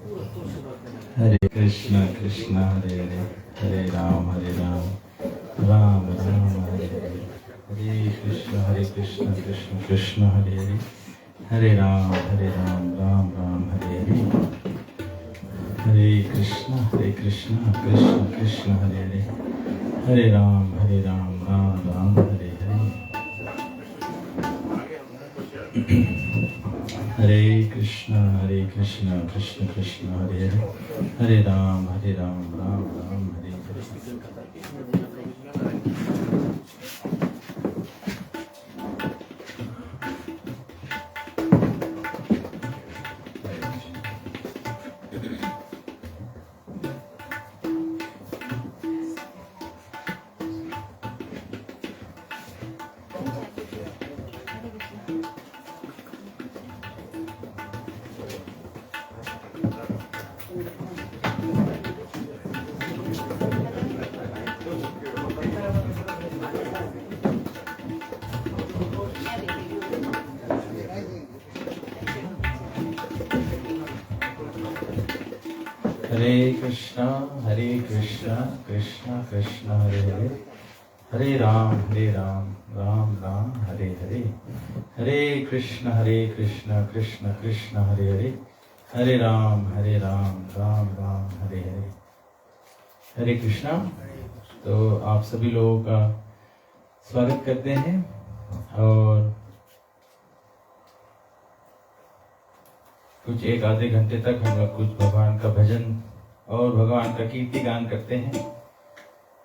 हरे कृष्णा कृष्णा हरे हरे, हरे राम राम राम हरे हरे, हरे कृष्ण कृष्ण कृष्ण हरे हरे, हरे राम राम राम हरे हरे, हरे कृष्ण कृष्ण कृष्ण हरे हरे, हरे राम राम राम हरे हरे, हरे कृष्ण कृष्ण कृष्ण हरे हरे, हरे राम राम राम हरे हरे। हरे कृष्णा कृष्ण कृष्ण हरे हरे, हरे राम राम राम हरे हरे, हरे कृष्ण कृष्ण कृष्ण हरे हरे, हरे राम राम राम हरे हरे, हरे कृष्णा। तो आप सभी लोगों का स्वागत करते हैं और कुछ एक आधे घंटे तक हम लोग कुछ भगवान का भजन और भगवान का कीर्ति गान करते हैं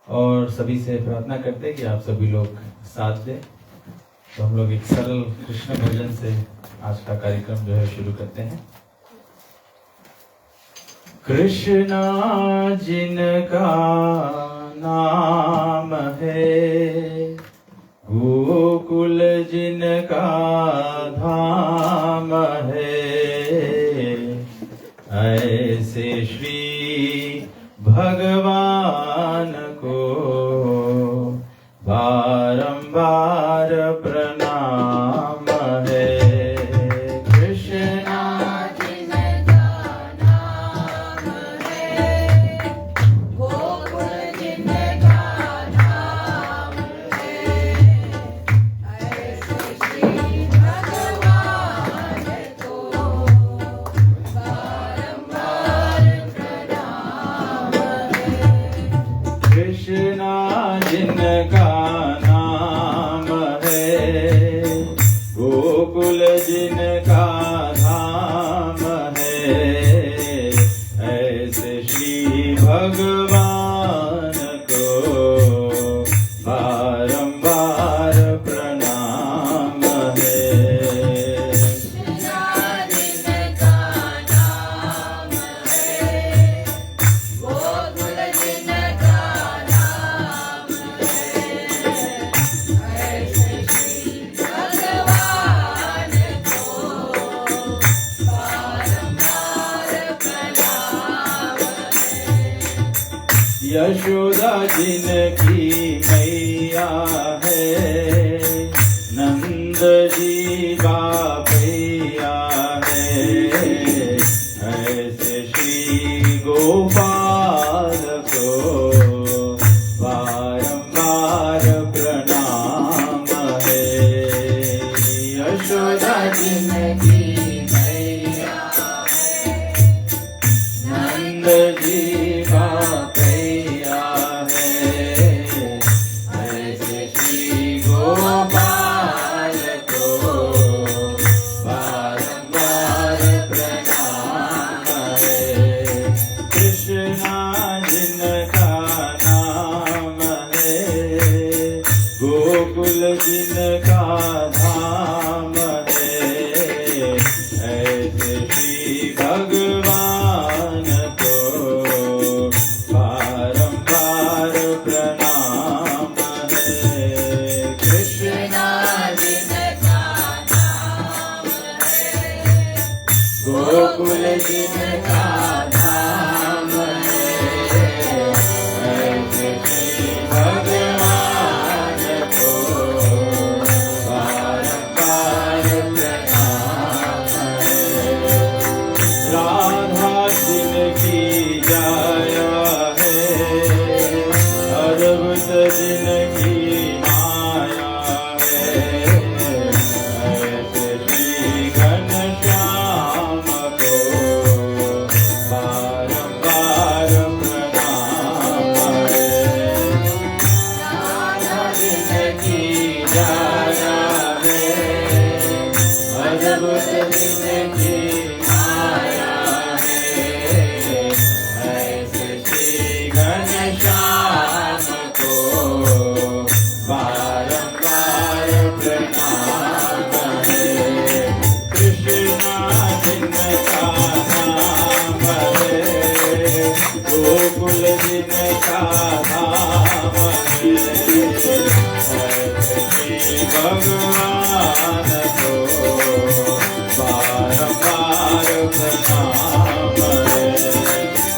और सभी से प्रार्थना करते हैं कि आप सभी लोग साथ दें। तो हम लोग एक सरल कृष्ण भजन से आज का कार्यक्रम जो है शुरू करते हैं। कृष्णा जिनका नाम है, गोकुल जिनका धाम है, ऐसे श्री भगवान को बारंबार प्रणाम है। कृष्णा जिनका नाम है, गोकुल जिनका धाम है, ऐसे श्री भगवान को बारंबार प्रणाम है। कृष्णा जिनका नाम है, गोकुल जिनका धाम है, ऐसे श्री भगवान को बारंबार प्रणाम है। कृष्णा जिनका नाम है, गोकुल जिनका धाम है, ऐसे श्री भगवान को बारंबार प्रणाम है। यशोदा जिनकी मैया है, नंद जी बापैया है, ऐसे श्री गोपाल को बारंबार प्रणाम है। यशोदा जिनकी मैया है, नंद जी बापैया है, ऐसे श्री गोपाल को बारंबार प्रणाम है। कृष्णा जिनका नाम है, गोकुल जिनका धाम है, ऐसे श्री भगवान को बारंबार प्रणाम है। कृष्णा जिनका नाम है, गोकुल जिनका धाम है, ऐसे श्री भगवान को बारंबार प्रणाम है। राधा जिनकी जाया है, अद्भुत जिनकी माया है, ऐसे श्री घनश्याम को बारंबार प्रणाम है। जिनकी जाया है, अद्भुत जिनकी माया है, ऐसे श्री घनश्याम को बारंबार प्रणाम है। कृष्णा जिनका नाम है, गोकुल जिनका धाम है, ऐसे श्री भगवान को बारंबार प्रणाम है।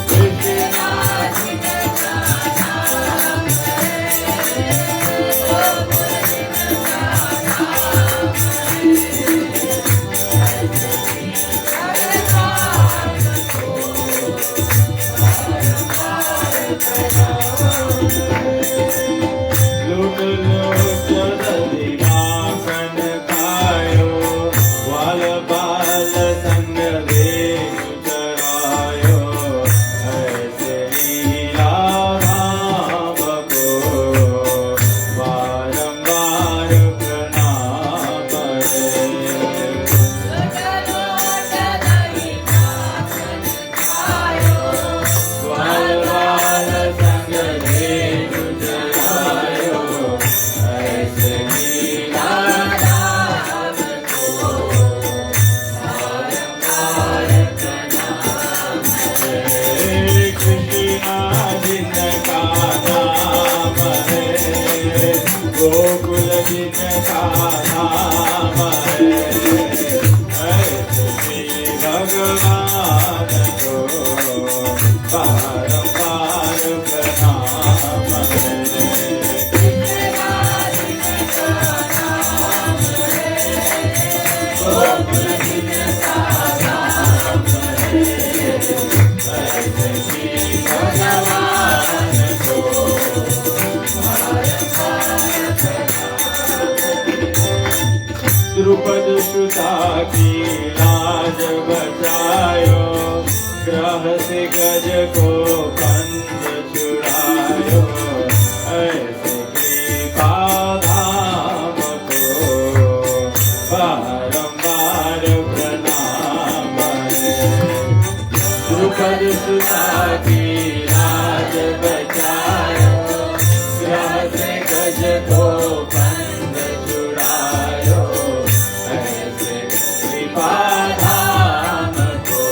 कृष्णा लूट लूट जल्दी माखन खायो, ग्वाल बाल संग रेणु चरायो, ऐसे लीला राम को बारंबार प्रणाम है। ग्वाल बाल संग रेणु चरायो, ऐसे लीला राम को बारंबार प्रणाम है। कृष्णा जिनका नाम है, गोकुल जिनका नाम है, ऐसे श्री भगवान को बारंबार प्रणाम है। गोकुल जिनका नाम है, ऐसे श्री भगवान को द्रुपद सुता की लाज बचायो, ग्रह से गज को कंध छुड़ायो, ऐसे कृपा धाम को बारंबार प्रणाम है। द्रुपद सुता की लाज बचायो, ग्रह से गज को कंध छुड़ायो, ऐसे कृपा धाम को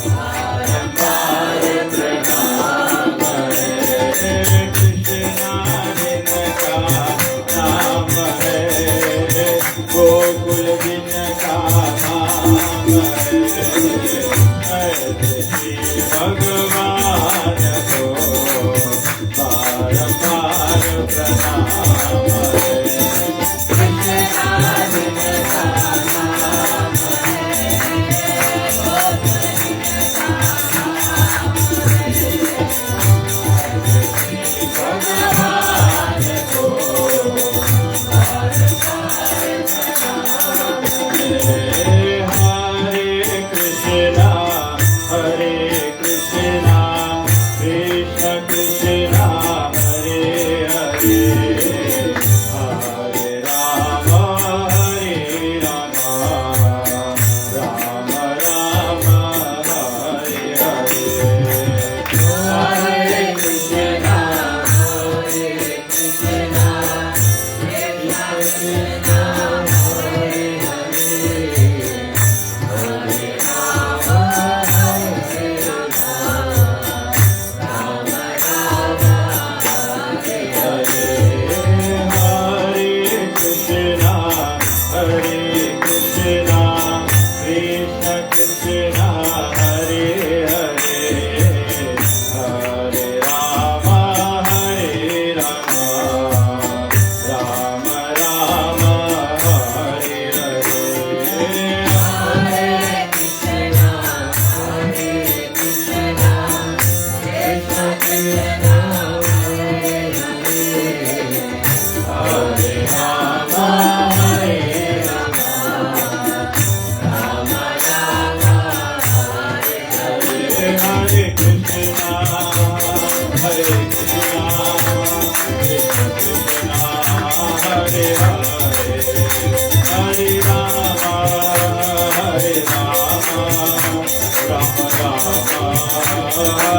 बारंबार प्रणाम है। कृष्णा जिनका नाम है, गोकुल जिनका नाम है, ऐसे श्री भगवान को बारंबार प्रणाम है। कृष्णा जिनका नाम भगवान को हरे कृष्णा हरे Krishna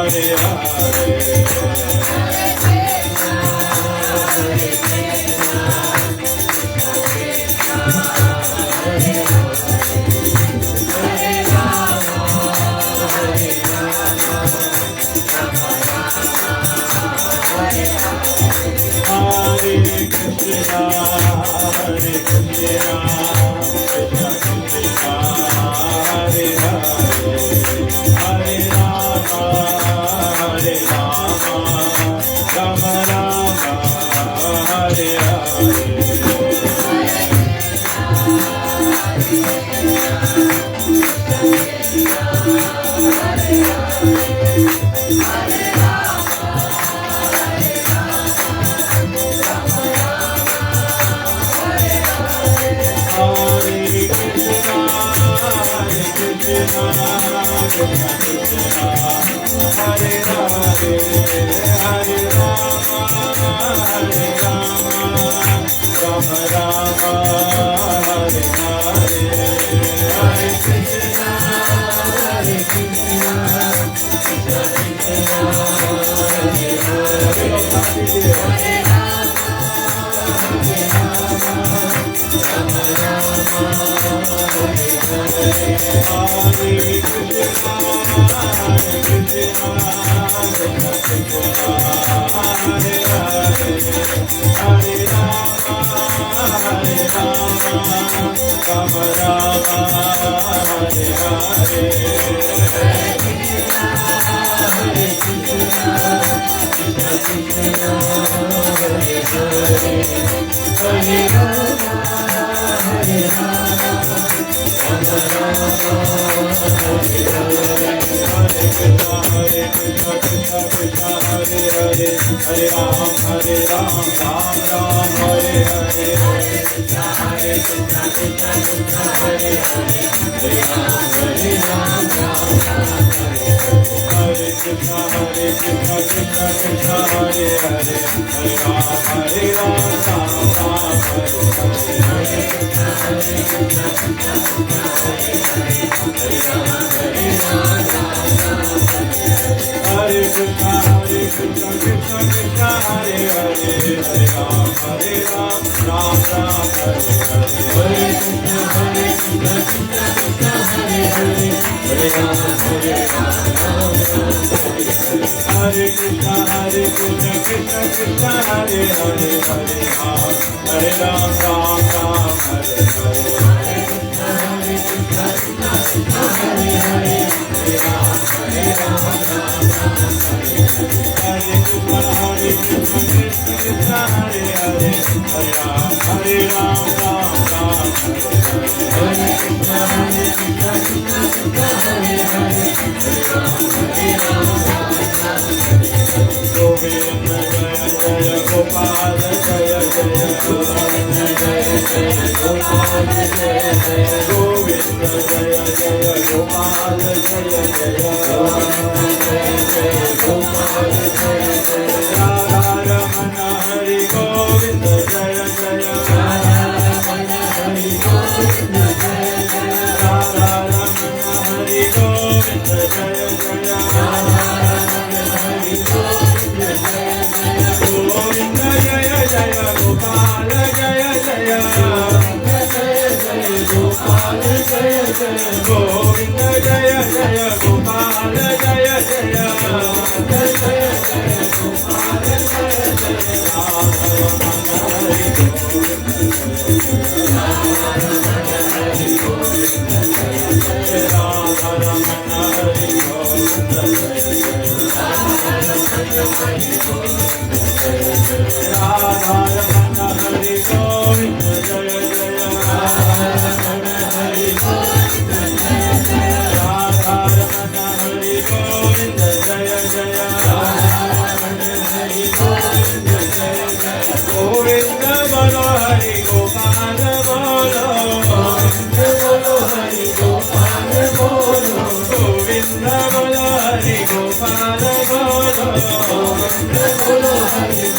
Hare Hare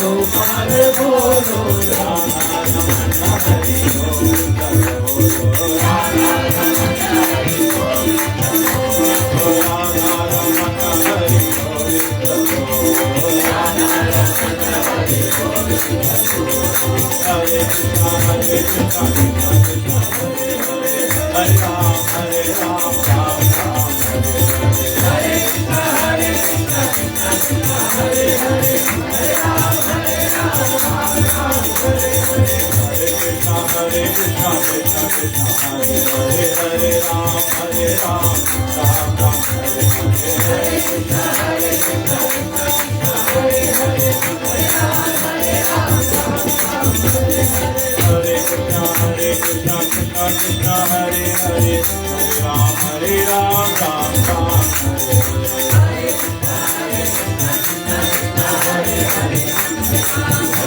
Gopal Bolo Hare Krishna, Hare Krishna, Krishna Krishna, Hare Hare, Hare Ram, Ram Ram, Hare Hare. Hare Krishna, Hare Krishna, Krishna Krishna, Hare Hare, Hare Ram, Ram Ram, Hare Hare. Hare Krishna, Hare Krishna, Krishna Krishna, Hare Hare, Hare Ram, Ram Ram, Hare Hare. Hare Krishna, Hare Krishna, Krishna Krishna, Hare Hare, Hare Ram, Ram Hare Hare. Hare Krishna, Hare Krishna, Krishna Krishna, Hare Hare, Hare Ram, Ram Ram, Hare Hare. Hare Krishna, Hare Krishna, Krishna Krishna, Hare Hare, Hare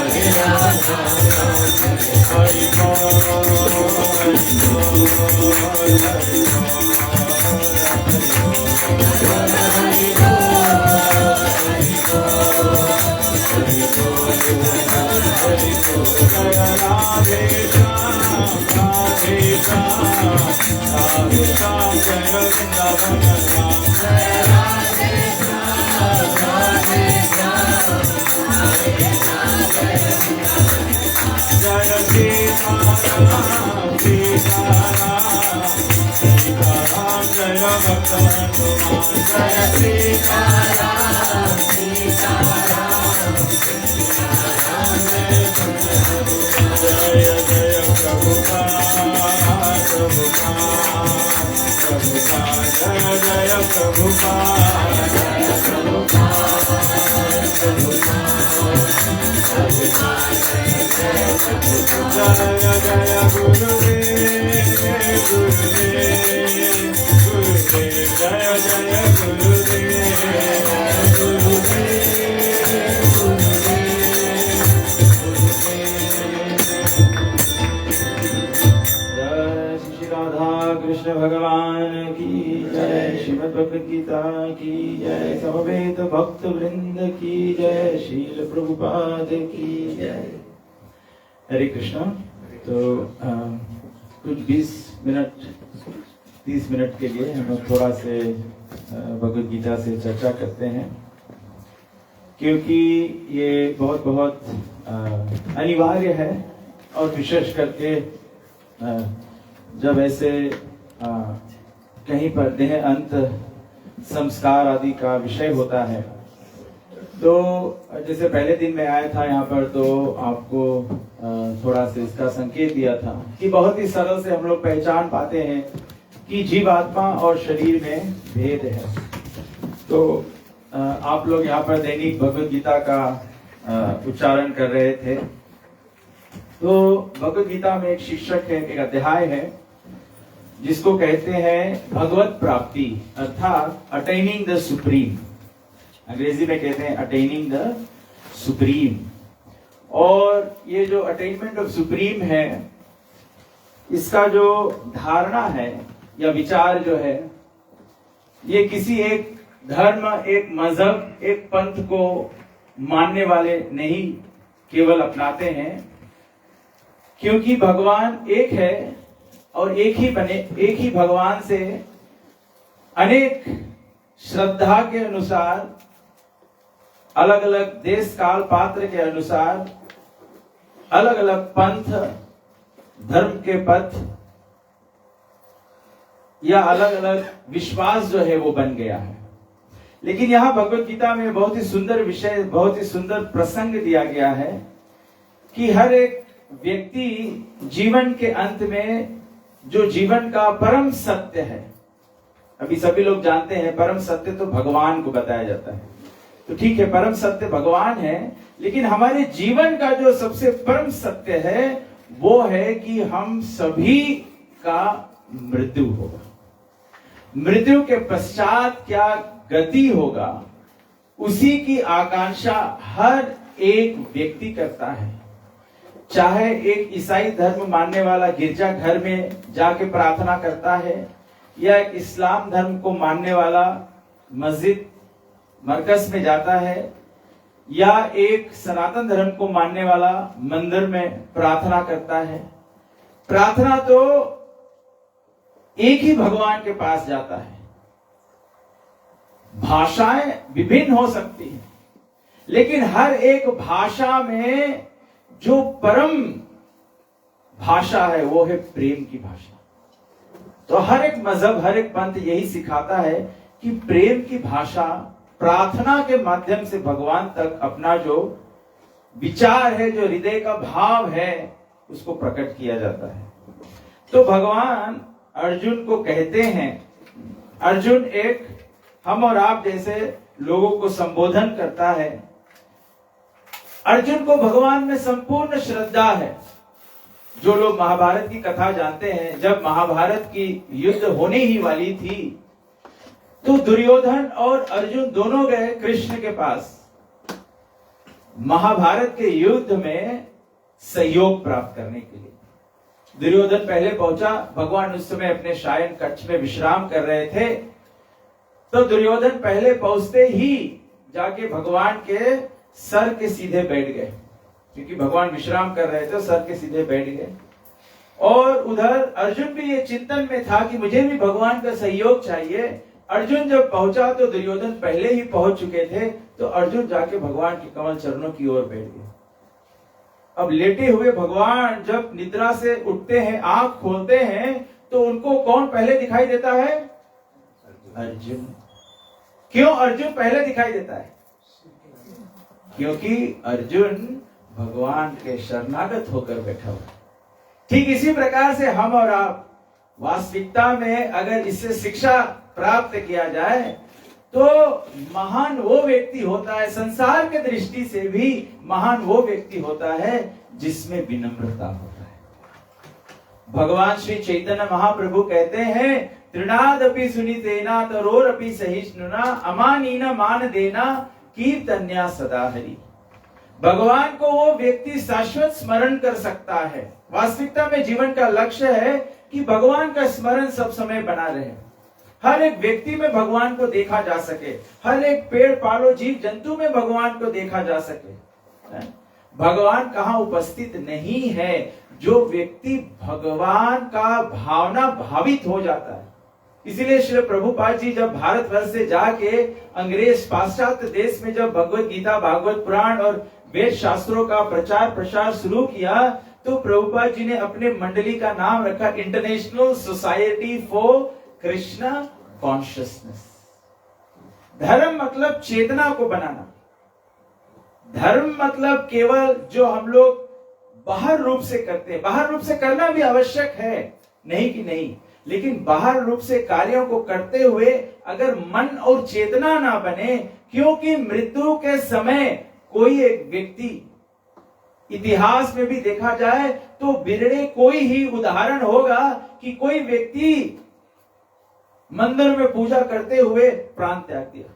Ram, Ram Hare. Hari Bol, Hari Bol, Hari Krishna भगवान की जय, श्रीमद् भगवद गीता की जय, समवेत भक्त वृंद की जय, शील प्रभुपाद की जय। हरे कृष्णा। तो कुछ 20 मिनट 30 मिनट के लिए हम लोग थोड़ा से भगवद गीता से चर्चा करते हैं, क्योंकि ये बहुत बहुत अनिवार्य है, और विशेष करके जब ऐसे कहीं पर देह अंत संस्कार आदि का विषय होता है, तो जैसे पहले दिन में आया था यहाँ पर, तो आपको थोड़ा सा इसका संकेत दिया था कि बहुत ही सरल से हम लोग पहचान पाते हैं कि जीवात्मा और शरीर में भेद है। तो आप लोग यहाँ पर दैनिक भगवद गीता का उच्चारण कर रहे थे। तो भगवद गीता में एक शीर्षक है, एक अध्याय है, जिसको कहते हैं भगवत प्राप्ति, अर्थात अटेनिंग द सुप्रीम। अंग्रेजी में कहते हैं अटेनिंग द सुप्रीम। और ये जो अटेनमेंट ऑफ सुप्रीम है, इसका जो धारणा है या विचार जो है, ये किसी एक धर्म, एक मजहब, एक पंथ को मानने वाले नहीं केवल अपनाते हैं, क्योंकि भगवान एक है और एक ही भगवान से अनेक श्रद्धा के अनुसार, अलग अलग देश काल पात्र के अनुसार, अलग अलग पंथ धर्म के पथ या अलग अलग विश्वास जो है वो बन गया है। लेकिन यहाँ भगवद गीता में बहुत ही सुंदर विषय, बहुत ही सुंदर प्रसंग दिया गया है कि हर एक व्यक्ति जीवन के अंत में जो जीवन का परम सत्य है, अभी सभी लोग जानते हैं परम सत्य तो भगवान को बताया जाता है, तो ठीक है परम सत्य भगवान है, लेकिन हमारे जीवन का जो सबसे परम सत्य है वो है कि हम सभी का मृत्यु होगा। मृत्यु के पश्चात क्या गति होगा, उसी की आकांक्षा हर एक व्यक्ति करता है। चाहे एक ईसाई धर्म मानने वाला गिरजा घर में जाके प्रार्थना करता है, या एक इस्लाम धर्म को मानने वाला मस्जिद मरकज में जाता है, या एक सनातन धर्म को मानने वाला मंदिर में प्रार्थना करता है। प्रार्थना तो एक ही भगवान के पास जाता है। भाषाएं विभिन्न हो सकती हैं, लेकिन हर एक भाषा में जो परम भाषा है वो है प्रेम की भाषा। तो हर एक मजहब, हर एक पंथ यही सिखाता है कि प्रेम की भाषा, प्रार्थना के माध्यम से भगवान तक अपना जो विचार है, जो हृदय का भाव है, उसको प्रकट किया जाता है। तो भगवान अर्जुन को कहते हैं, अर्जुन एक हम और आप जैसे लोगों को संबोधन करता है। अर्जुन को भगवान में संपूर्ण श्रद्धा है। जो लोग महाभारत की कथा जानते हैं, जब महाभारत की युद्ध होने ही वाली थी तो दुर्योधन और अर्जुन दोनों गए कृष्ण के पास महाभारत के युद्ध में सहयोग प्राप्त करने के लिए। दुर्योधन पहले पहुंचा, भगवान उस समय अपने शयन कक्ष में विश्राम कर रहे थे। तो दुर्योधन पहले पहुंचते ही जाके भगवान के सर के सीधे बैठ गए, क्योंकि भगवान विश्राम कर रहे थे, सर के सीधे बैठ गए। और उधर अर्जुन भी ये चिंतन में था कि मुझे भी भगवान का सहयोग चाहिए। अर्जुन जब पहुंचा तो दुर्योधन पहले ही पहुंच चुके थे, तो अर्जुन जाके भगवान के कमल चरणों की ओर बैठ गए। अब लेटे हुए भगवान जब निद्रा से उठते हैं, आंख खोलते हैं, तो उनको कौन पहले दिखाई देता है? अर्जुन। क्यों अर्जुन पहले दिखाई देता है? क्योंकि अर्जुन भगवान के शरणागत होकर बैठा हुआ। ठीक इसी प्रकार से हम और आप वास्तविकता में अगर इससे शिक्षा प्राप्त किया जाए तो महान वो व्यक्ति होता है, संसार के दृष्टि से भी महान वो व्यक्ति होता है जिसमें विनम्रता होता है। भगवान श्री चैतन्य महाप्रभु कहते हैं, तृणादपि सुनीतेना तरोरपि सहिष्णुना अमानीना मान देना कीर्तन्या सदा हरि। भगवान को वो व्यक्ति शाश्वत स्मरण कर सकता है। वास्तविकता में जीवन का लक्ष्य है कि भगवान का स्मरण सब समय बना रहे, हर एक व्यक्ति में भगवान को देखा जा सके, हर एक पेड़ पालो जीव जंतु में भगवान को देखा जा सके। भगवान कहाँ उपस्थित नहीं है? जो व्यक्ति भगवान का भावना भावित हो जाता है। इसीलिए श्री प्रभुपाद जी जब भारतवर्ष से जाके अंग्रेज पाश्चात्य देश में जब भगवत गीता, भागवत पुराण और वेद शास्त्रों का प्रचार प्रसार शुरू किया, तो प्रभुपाद जी ने अपने मंडली का नाम रखा international society for Krishna consciousness. धर्म मतलब चेतना को बनाना। धर्म मतलब केवल जो हम लोग बाहर रूप से करते हैं, बाहर रूप से करना भी आवश्यक है, नहीं कि नहीं, लेकिन बाहर रूप से कार्यों को करते हुए अगर मन और चेतना ना बने, क्योंकि मृत्यु के समय कोई एक व्यक्ति, इतिहास में भी देखा जाए तो बिरड़े कोई ही उदाहरण होगा कि कोई व्यक्ति मंदिर में पूजा करते हुए प्राण त्याग दिया,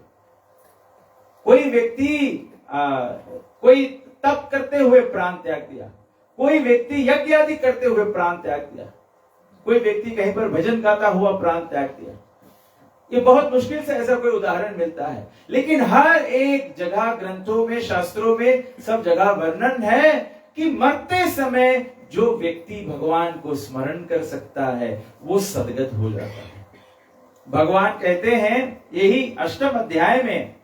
कोई व्यक्ति कोई तप करते हुए प्राण त्याग दिया, कोई व्यक्ति यज्ञ आदि करते हुए प्राण त्याग दिया, कोई व्यक्ति कहीं पर भजन गाता हुआ प्राण त्याग दिया। ये बहुत मुश्किल से ऐसा कोई उदाहरण मिलता है, लेकिन हर एक जगह ग्रंथों में, शास्त्रों में, सब जगह वर्णन है कि मरते समय जो व्यक्ति भगवान को स्मरण कर सकता है वो सद्गत हो जाता है। भगवान कहते हैं, यही अष्टम अध्याय में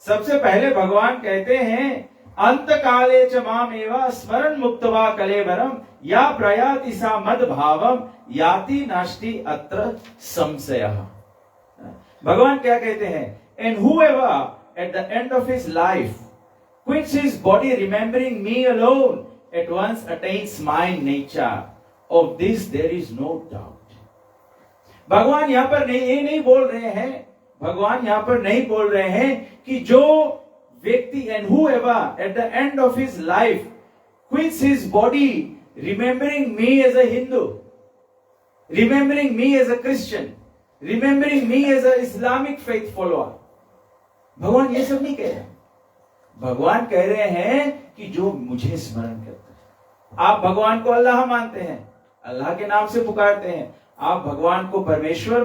सबसे पहले भगवान कहते हैं, अंत काले च मामेवा स्मरण मुक्तवा कलेवरम या प्रयाति सा मद भावम याति नास्ति अत्र संशयः। भगवान क्या कहते हैं? And whoever at the end of his life quits his body remembering me alone at once attains my nature. Of this there is no doubt. भगवान यहाँ पर ये नहीं बोल रहे हैं, भगवान यहाँ पर नहीं बोल रहे हैं कि जो व्यक्ति and whoever at the end of his life quits his body remembering me as a Hindu, remembering me as a Christian, remembering me as a Islamic faith follower, भगवान ये सब नहीं कह रहे। भगवान कह रहे हैं कि जो मुझे स्मरण करता है। आप भगवान को अल्लाह मानते हैं, अल्लाह के नाम से पुकारते हैं, आप भगवान को परमेश्वर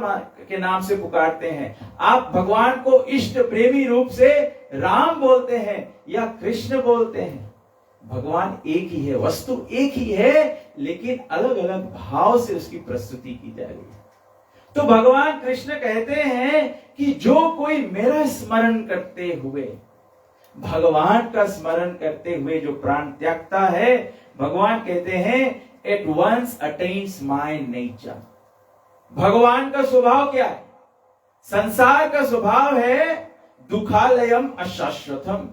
के नाम से पुकारते हैं, आप भगवान को इष्ट प्रेमी रूप से राम बोलते हैं या कृष्ण बोलते हैं। भगवान एक ही है, वस्तु एक ही है, लेकिन अलग अलग भाव से उसकी प्रस्तुति की जा रही है। तो भगवान कृष्ण कहते हैं कि जो कोई मेरा स्मरण करते हुए भगवान का स्मरण करते हुए जो प्राण त्यागता है, भगवान कहते हैं at once attains my nature. भगवान का स्वभाव क्या है? संसार का स्वभाव है दुखालयम अशाश्वतम।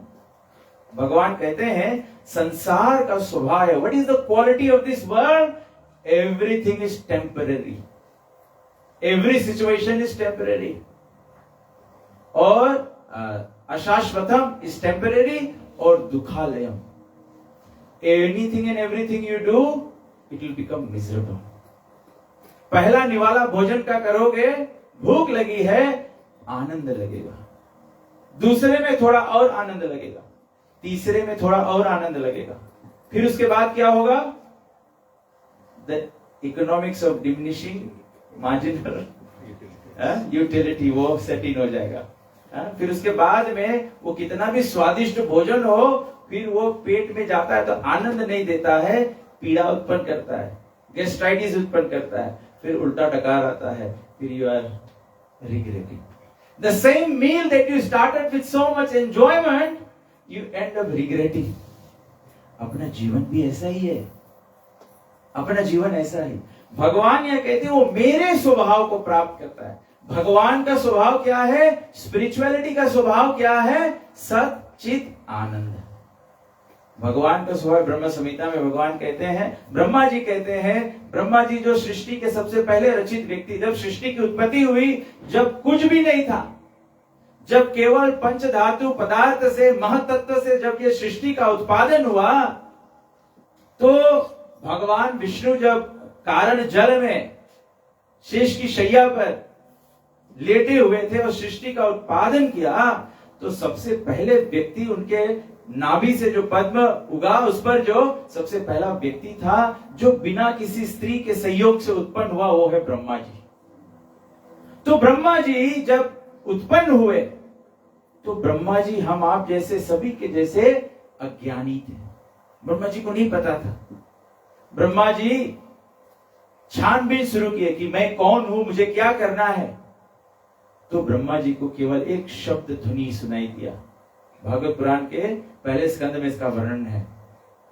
भगवान कहते हैं संसार का स्वभाव है, what is the quality of this world? Everything is temporary, every situation is temporary, और अशाश्वतम इज टेम्पररी, और दुखालयम, anything and everything you do it will become miserable. पहला निवाला भोजन का करोगे, भूख लगी है, आनंद लगेगा, दूसरे में थोड़ा और आनंद लगेगा, तीसरे में थोड़ा और आनंद लगेगा, फिर उसके बाद क्या होगा? The economics of diminishing marginal utility वो सेट इन हो जाएगा। फिर उसके बाद में वो कितना भी स्वादिष्ट भोजन हो, फिर वो पेट में जाता है तो आनंद नहीं देता है, पीड़ा उत्पन्न करता है, गैस्ट्राइटिस उत्पन्न करता है, फिर उल्टा डकार आता है, फिर you are regretting the same meal that you started with so much enjoyment, you end up regretting. अपना जीवन भी ऐसा ही है, अपना जीवन ऐसा ही। भगवान यह कहते हैं वो मेरे स्वभाव को प्राप्त करता है। भगवान का स्वभाव क्या है? स्पिरिचुअलिटी का स्वभाव क्या है? सत चित आनंद। भगवान का स्वभाव ब्रह्म संहिता में भगवान कहते हैं, ब्रह्मा जी कहते हैं, ब्रह्मा जी जो सृष्टि के सबसे पहले रचित व्यक्ति, जब सृष्टि की उत्पत्ति हुई, जब कुछ भी नहीं था, जब केवल पंच धातु पदार्थ से, महतत्व से जब ये सृष्टि का उत्पादन हुआ, तो भगवान विष्णु जब कारण जल में शेष की शैया पर लेटे हुए थे और सृष्टि का उत्पादन किया, तो सबसे पहले व्यक्ति उनके नाभि से जो पद्म उगा, उस पर जो सबसे पहला व्यक्ति था जो बिना किसी स्त्री के सहयोग से उत्पन्न हुआ, वो है ब्रह्मा जी। तो ब्रह्मा जी जब उत्पन्न हुए, तो ब्रह्मा जी हम आप जैसे सभी के जैसे अज्ञानी थे। ब्रह्मा जी को नहीं पता था। ब्रह्मा जी छानबीन शुरू किए कि मैं कौन हूं, मुझे क्या करना है। तो ब्रह्मा जी को केवल एक शब्द ध्वनि सुनाई दिया। भागवत पुराण के पहले स्कंद में इसका वर्णन है।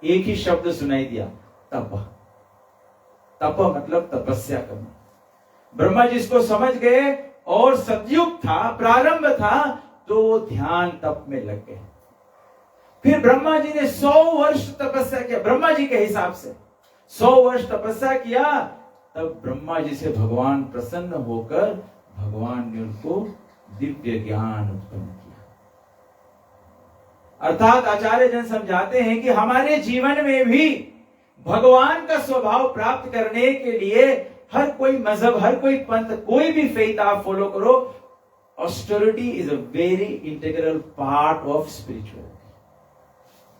एक ही शब्द सुनाई दिया, तप। तप मतलब तपस्या करना। ब्रह्मा जी इसको समझ गए, और सतयुग था, प्रारंभ था, तो वो ध्यान तप में लग गए। फिर ब्रह्मा जी ने 100 वर्ष तपस्या किया, ब्रह्मा जी के हिसाब से 100 वर्ष तपस्या किया। तब ब्रह्मा जी से भगवान प्रसन्न होकर भगवान ने उनको दिव्य ज्ञान उत्पन्न किया। अर्थात आचार्य जन समझाते हैं कि हमारे जीवन में भी भगवान का स्वभाव प्राप्त करने के लिए हर कोई मजहब, हर कोई पंथ, कोई भी फेथ आप फॉलो करो, austerity is a very integral part of spirituality.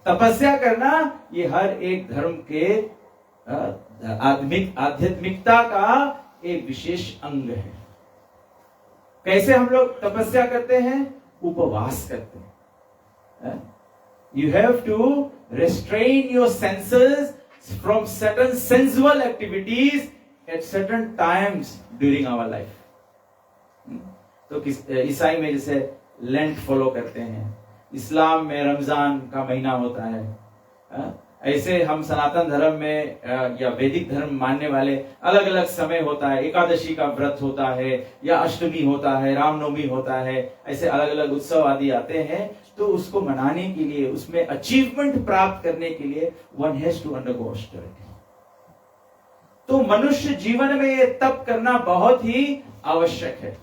तपस्या करना ये हर एक धर्म के आध्यात्मिकता का एक विशेष अंग है। कैसे हम लोग तपस्या करते हैं? उपवास करते हैं। You have to restrain your senses from certain sensual activities at certain times during our life. तो ईसाई में जैसे लेंट फॉलो करते हैं, इस्लाम में रमजान का महीना होता है, ऐसे हम सनातन धर्म में या वैदिक धर्म मानने वाले अलग अलग समय होता है। एकादशी का व्रत होता है, या अष्टमी होता है, रामनवमी होता है, ऐसे अलग अलग उत्सव आदि आते हैं। तो उसको मनाने के लिए, उसमें अचीवमेंट प्राप्त करने के लिए one has to undergo austerity. तो मनुष्य जीवन में ये तप करना बहुत ही आवश्यक है।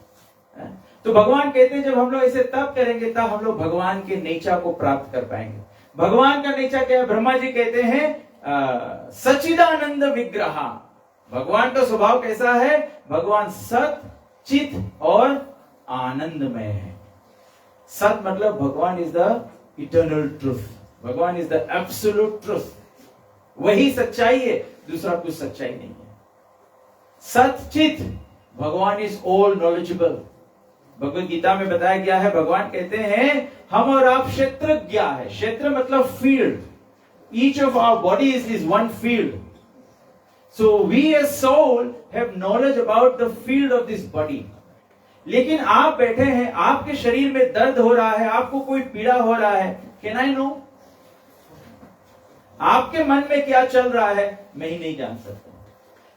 तो भगवान कहते हैं जब हम लोग ऐसे तप करेंगे, तब हम लोग भगवान के नेचर को प्राप्त कर पाएंगे। भगवान का नेचर क्या है? ब्रह्मा जी कहते हैं सच्चिदानंद विग्रह। भगवान का स्वभाव कैसा है? भगवान सत, चित और आनंदमय है। सत मतलब भगवान इज द इटर्नल ट्रूथ, भगवान इज द एब्सोल्यूट ट्रूथ, वही सच्चाई है, दूसरा कुछ सच्चाई नहीं है। सत चित, भगवान is all knowledgeable. Bhagavad Gita में बताया गया है, भगवान कहते हैं हम और आप क्षेत्रज्ञ है। क्षेत्र मतलब field, each of our bodies is one field. So we as soul have knowledge about the field of this body. लेकिन आप बैठे हैं, आपके शरीर में दर्द हो रहा है, आपको कोई पीड़ा हो रहा है, कैन आई नो? आपके मन में क्या चल रहा है मैं ही नहीं जान सकता,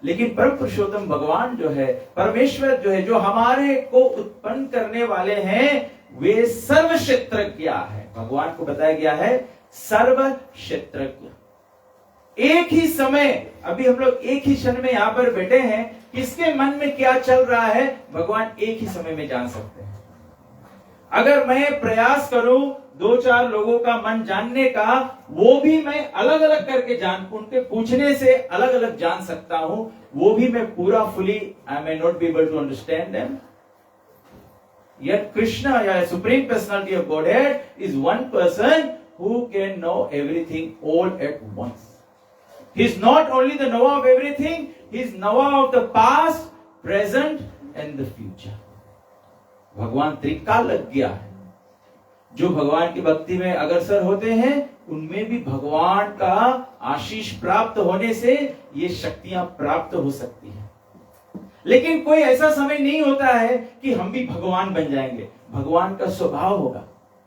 लेकिन परम पुरुषोत्तम भगवान जो है, परमेश्वर जो है, जो हमारे को उत्पन्न करने वाले हैं, वे सर्व क्षेत्रज्ञ है। भगवान को बताया गया है सर्व क्षेत्रज्ञ। एक ही समय, अभी हम लोग एक ही क्षण में यहां पर बैठे हैं, किसके मन में क्या चल रहा है भगवान एक ही समय में जान सकते हैं। अगर मैं प्रयास करूं 2-4 लोगों का मन जानने का, वो भी मैं अलग अलग करके उनके पूछने से अलग अलग जान सकता हूं, वो भी मैं पूरा fully I may not be able to understand them. Yet Krishna, Supreme Personality of Godhead, is one person who can know everything all at once. He is not only the knower of everything, he is knower of the past, present and the future. भगवान त्रिकालज्ञ है। जो भगवान की भक्ति में अग्रसर होते हैं, उनमें भी भगवान का आशीष प्राप्त होने से ये शक्तियां प्राप्त हो सकती हैं। लेकिन कोई ऐसा समय नहीं होता है कि हम भी भगवान बन जाएंगे। भगवान का स्वभाव होगा।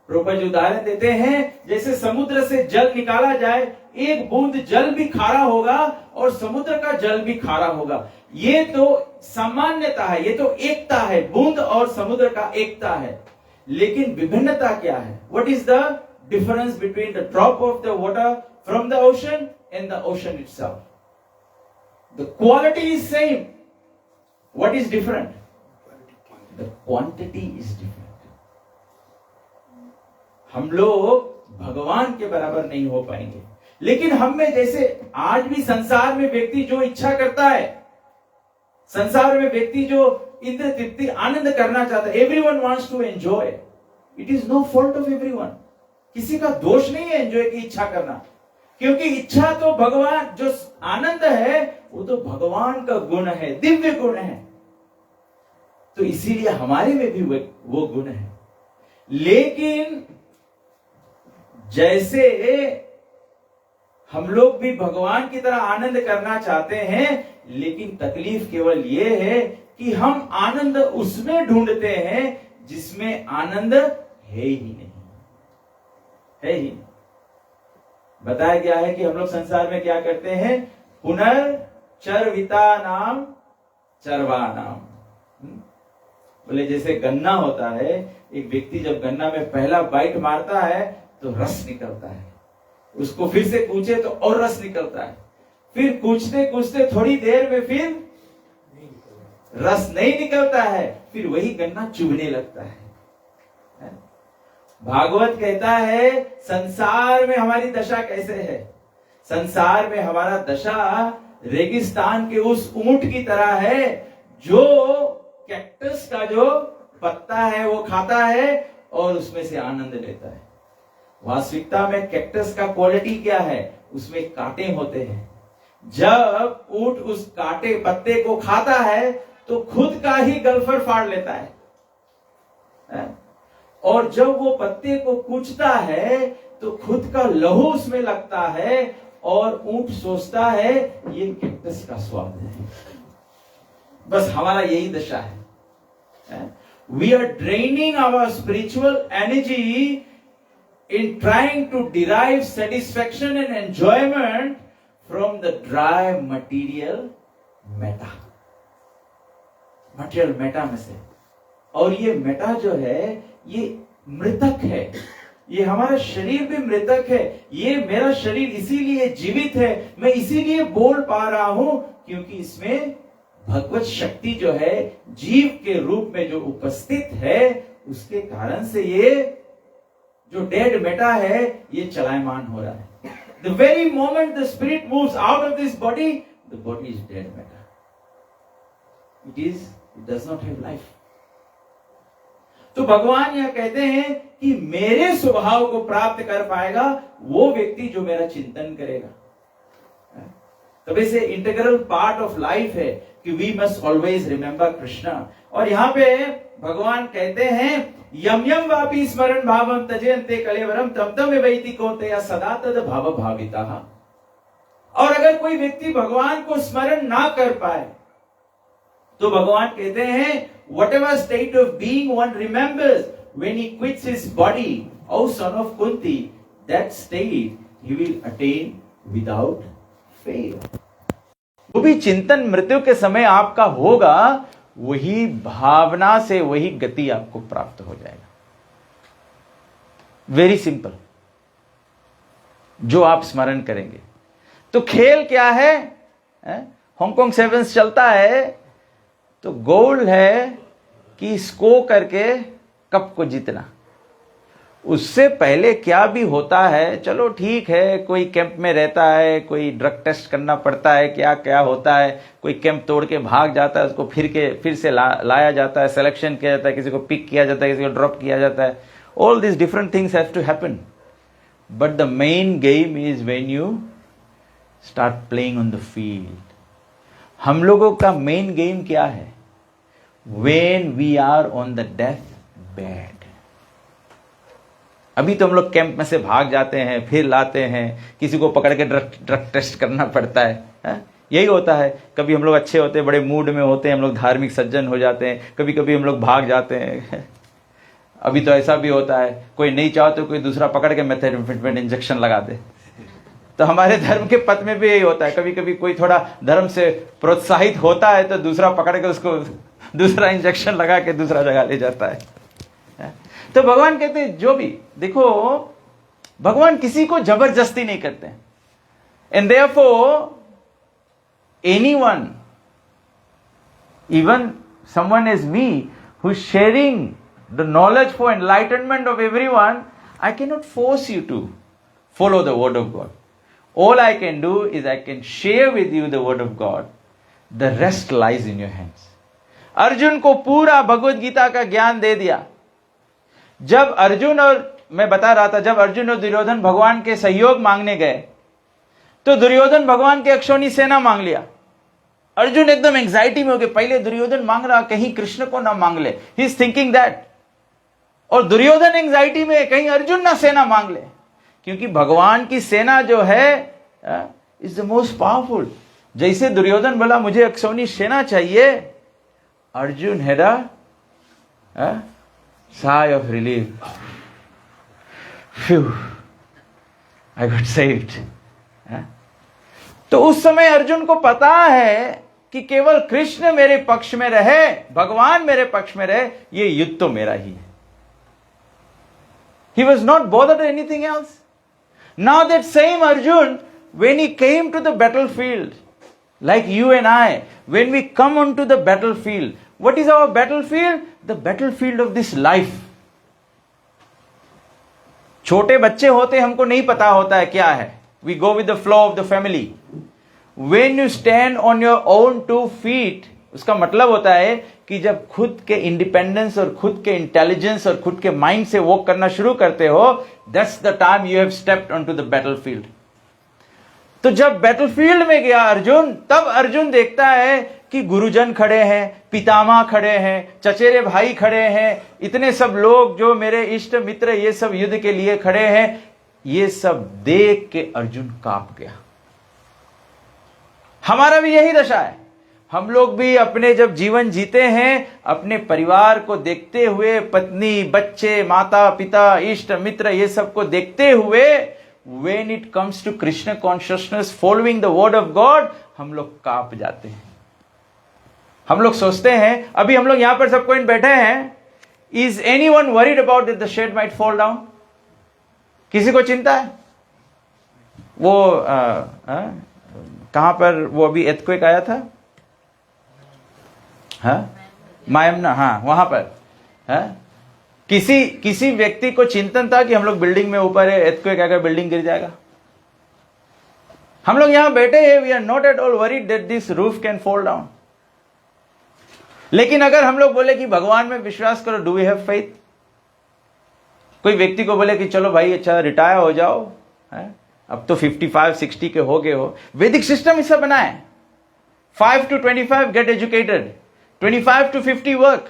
प्रभुपाद जी उदाहरण देते हैं, जैसे समुद्र से जल निकाला जाए, एक बूंद जल भी खारा होगा और समुद्र का जल भी खारा होगा। ये तो सामान्यता है, ये तो एकता है, बूंद और समुद्र का एकता है। लेकिन विभिन्नता क्या है? What is the difference between the drop of the water from the ocean and the ocean itself? The quality is same. What is different? The quantity is different. हम लोग भगवान के बराबर नहीं हो पाएंगे, लेकिन हम में जैसे आज भी संसार में व्यक्ति जो इच्छा करता है, संसार में व्यक्ति जो इंद्र तृप्ति आनंद करना चाहता है, everyone wants to enjoy. It is no fault of everyone. किसी का दोष नहीं है एंजॉय की इच्छा करना, क्योंकि इच्छा तो भगवान, जो आनंद है वो तो भगवान का गुण है, दिव्य गुण है। तो इसीलिए हमारे में भी वो गुण है। लेकिन जैसे हम लोग भी भगवान की तरह आनंद करना चाहते हैं, लेकिन तकलीफ केवल ये है कि हम आनंद उसमें ढूंढते हैं जिसमें आनंद है ही नहीं, है ही नहीं। बताया गया है कि हम लोग संसार में क्या करते हैं, पुनर्चरविता नाम चरवा नाम। बोले जैसे गन्ना होता है, एक व्यक्ति जब गन्ना में पहला बाइट मारता है तो रस निकलता है, उसको फिर से कूचे तो और रस निकलता है, फिर कूचते कूचते थोड़ी देर में फिर रस नहीं निकलता है, फिर वही गन्ना चुभने लगता है। भागवत कहता है संसार में हमारी दशा कैसे है। संसार में हमारा दशा रेगिस्तान के उस ऊंट की तरह है जो कैक्टस का जो पत्ता है वो खाता है और उसमें से आनंद लेता है। वास्तविकता में कैक्टस का क्वालिटी क्या है, उसमें कांटे होते हैं। जब ऊंट उस कांटे पत्ते को खाता है तो खुद का ही गलफर फाड़ लेता है, और जब वो पत्ते को कूचता है तो खुद का लहू उसमें लगता है और ऊंट सोचता है ये कैक्टस का स्वाद है। बस हमारा यही दशा है। We are draining our spiritual energy in trying to derive satisfaction and enjoyment from the dry material matter में से। और ये मेटा जो है ये मृतक है, ये हमारा शरीर भी मृतक है। ये मेरा शरीर इसीलिए जीवित है, मैं इसीलिए बोल पा रहा हूं क्योंकि इसमें भगवत शक्ति जो है जीव के रूप में जो उपस्थित है, उसके कारण से ये जो डेड मेटा है ये चलायमान हो रहा है। The very moment the spirit moves out of this body, the body is dead matter. It does not have life. तो भगवान यह कहते हैं कि मेरे स्वभाव को प्राप्त कर पाएगा वो व्यक्ति जो मेरा चिंतन करेगा। तब से इंटीग्रल पार्ट ऑफ लाइफ है कि we must always remember Krishna. और यहाँ पे भगवान कहते हैं यम यम वापी स्मरण भावम तजेन्ते कलेवरम तम तम वैति कौन्तेय सदा तद भाव भाविता। और अगर कोई व्यक्ति भगवान को स्मरण ना कर पाए तो भगवान कहते हैं whatever state of being one remembers when he quits his body, O son of Kunti, that state he will attain without fail. वो भी चिंतन मृत्यु के समय आपका होगा, वही भावना से वही गति आपको प्राप्त हो जाएगा. Very simple. जो आप स्मरण करेंगे. तो खेल क्या है? हांगकांग सेवेंस चलता है तो गोल है कि स्को करके कप को जीतना. उससे पहले क्या भी होता है, चलो ठीक है, कोई कैंप में रहता है, कोई ड्रग टेस्ट करना पड़ता है, क्या क्या होता है, कोई कैंप तोड़ के भाग जाता है, उसको फिर से लाया जाता है, सिलेक्शन किया जाता है, किसी को पिक किया जाता है, किसी को ड्रॉप किया जाता है. All this different things have to happen, but the main game is when you start playing on the field. हम लोगों का मेन गेम क्या है? When we are on the death bed. अभी तो हम लोग कैंप में से भाग जाते हैं, फिर लाते हैं, किसी को पकड़ के ड्रग टेस्ट करना पड़ता है. यही होता है. कभी हम लोग अच्छे होते हैं, बड़े मूड में होते हैं, हम लोग धार्मिक सज्जन हो जाते हैं, कभी कभी हम लोग भाग जाते हैं. अभी तो ऐसा भी होता है, कोई नहीं चाहो तो कोई दूसरा पकड़ के मेथाम्फेटामिन इंजेक्शन लगा दे. तो हमारे धर्म के पथ में भी यही होता है. कभी कभी कोई थोड़ा धर्म से प्रोत्साहित होता है तो दूसरा पकड़ के उसको दूसरा इंजेक्शन लगा के दूसरा जगह ले जाता है. तो भगवान कहते हैं, जो भी देखो, भगवान किसी को जबरदस्ती नहीं करते. And therefore anyone, even someone is me who is sharing the knowledge for enlightenment of everyone, I can not force you to follow the word of God. All I can do is I can share with you the word of God. The rest lies in your hands. Arjun को पूरा भगवत गीता का ज्ञान दे दिया. जब अर्जुन और मैं बता रहा था, जब अर्जुन और दुर्योधन भगवान के सहयोग मांगने गए तो दुर्योधन भगवान के अक्षौणी सेना मांग लिया. अर्जुन एकदम एंजाइटी में हो गए. पहले दुर्योधन मांग रहा कहीं कृष्ण को ना मांग ले, ही इज थिंकिंग दैट. और दुर्योधन एंजाइटी में कहीं अर्जुन ना सेना मांग ले, क्योंकि भगवान की सेना जो है इज द मोस्ट पावरफुल. जैसे दुर्योधन बोला मुझे अक्षौणी सेना चाहिए, Arjun had a sigh of relief. Phew, I got saved. तो उस समय अर्जुन को पता है कि केवल कृष्ण मेरे पक्ष में रहे, भगवान मेरे पक्ष में रहे, ये युद्ध तो मेरा ही है. He was not bothered anything else. Now that same Arjun, when he came to the battlefield, like you and I, when we come onto the battlefield, what is our battlefield? The battlefield of this life. छोटे बच्चे होते हमको नहीं पता होता है क्या है. We go with the flow of the family. When you stand on your own 2 feet, उसका मतलब होता है कि जब खुद के इंडिपेंडेंस और खुद के इंटेलिजेंस और खुद के माइंड से वॉक करना शुरू करते हो, that's the time you have stepped onto the battlefield. तो जब बैटलफील्ड में गया अर्जुन, तब अर्जुन देखता है कि गुरुजन खड़े हैं, पितामह खड़े हैं, चचेरे भाई खड़े हैं, इतने सब लोग जो मेरे इष्ट मित्र ये सब युद्ध के लिए खड़े हैं. ये सब देख के अर्जुन कांप गया. हमारा भी यही दशा है. हम लोग भी अपने जब जीवन जीते हैं, अपने परिवार को देखते हुए, पत्नी, बच्चे, माता पिता, इष्ट मित्र ये सब को देखते हुए, when it comes to Krishna consciousness, following the word of God, हम लोग कांप जाते हैं. हम लोग सोचते हैं, अभी हम लोग यहां पर सब कोई बैठे हैं, is anyone worried about that the shade might fall down? किसी को चिंता है? वो कहां पर वो अभी earthquake आया था? मायमना, हाँ वहां पर किसी व्यक्ति को चिंतन था कि हम लोग बिल्डिंग में ऊपर है, earthquake आकर बिल्डिंग गिर जाएगा? हम लोग यहां बैठे हैं, we are not at all worried that this roof can fall down. लेकिन अगर हम लोग बोले कि भगवान में विश्वास करो, डू वी हैव फेथ? कोई व्यक्ति को बोले कि चलो भाई अच्छा रिटायर हो जाओ, अब तो 55-60 के हो गए हो. वैदिक सिस्टम इससे बना है. 5 to 25 get educated, 25 to 50 work.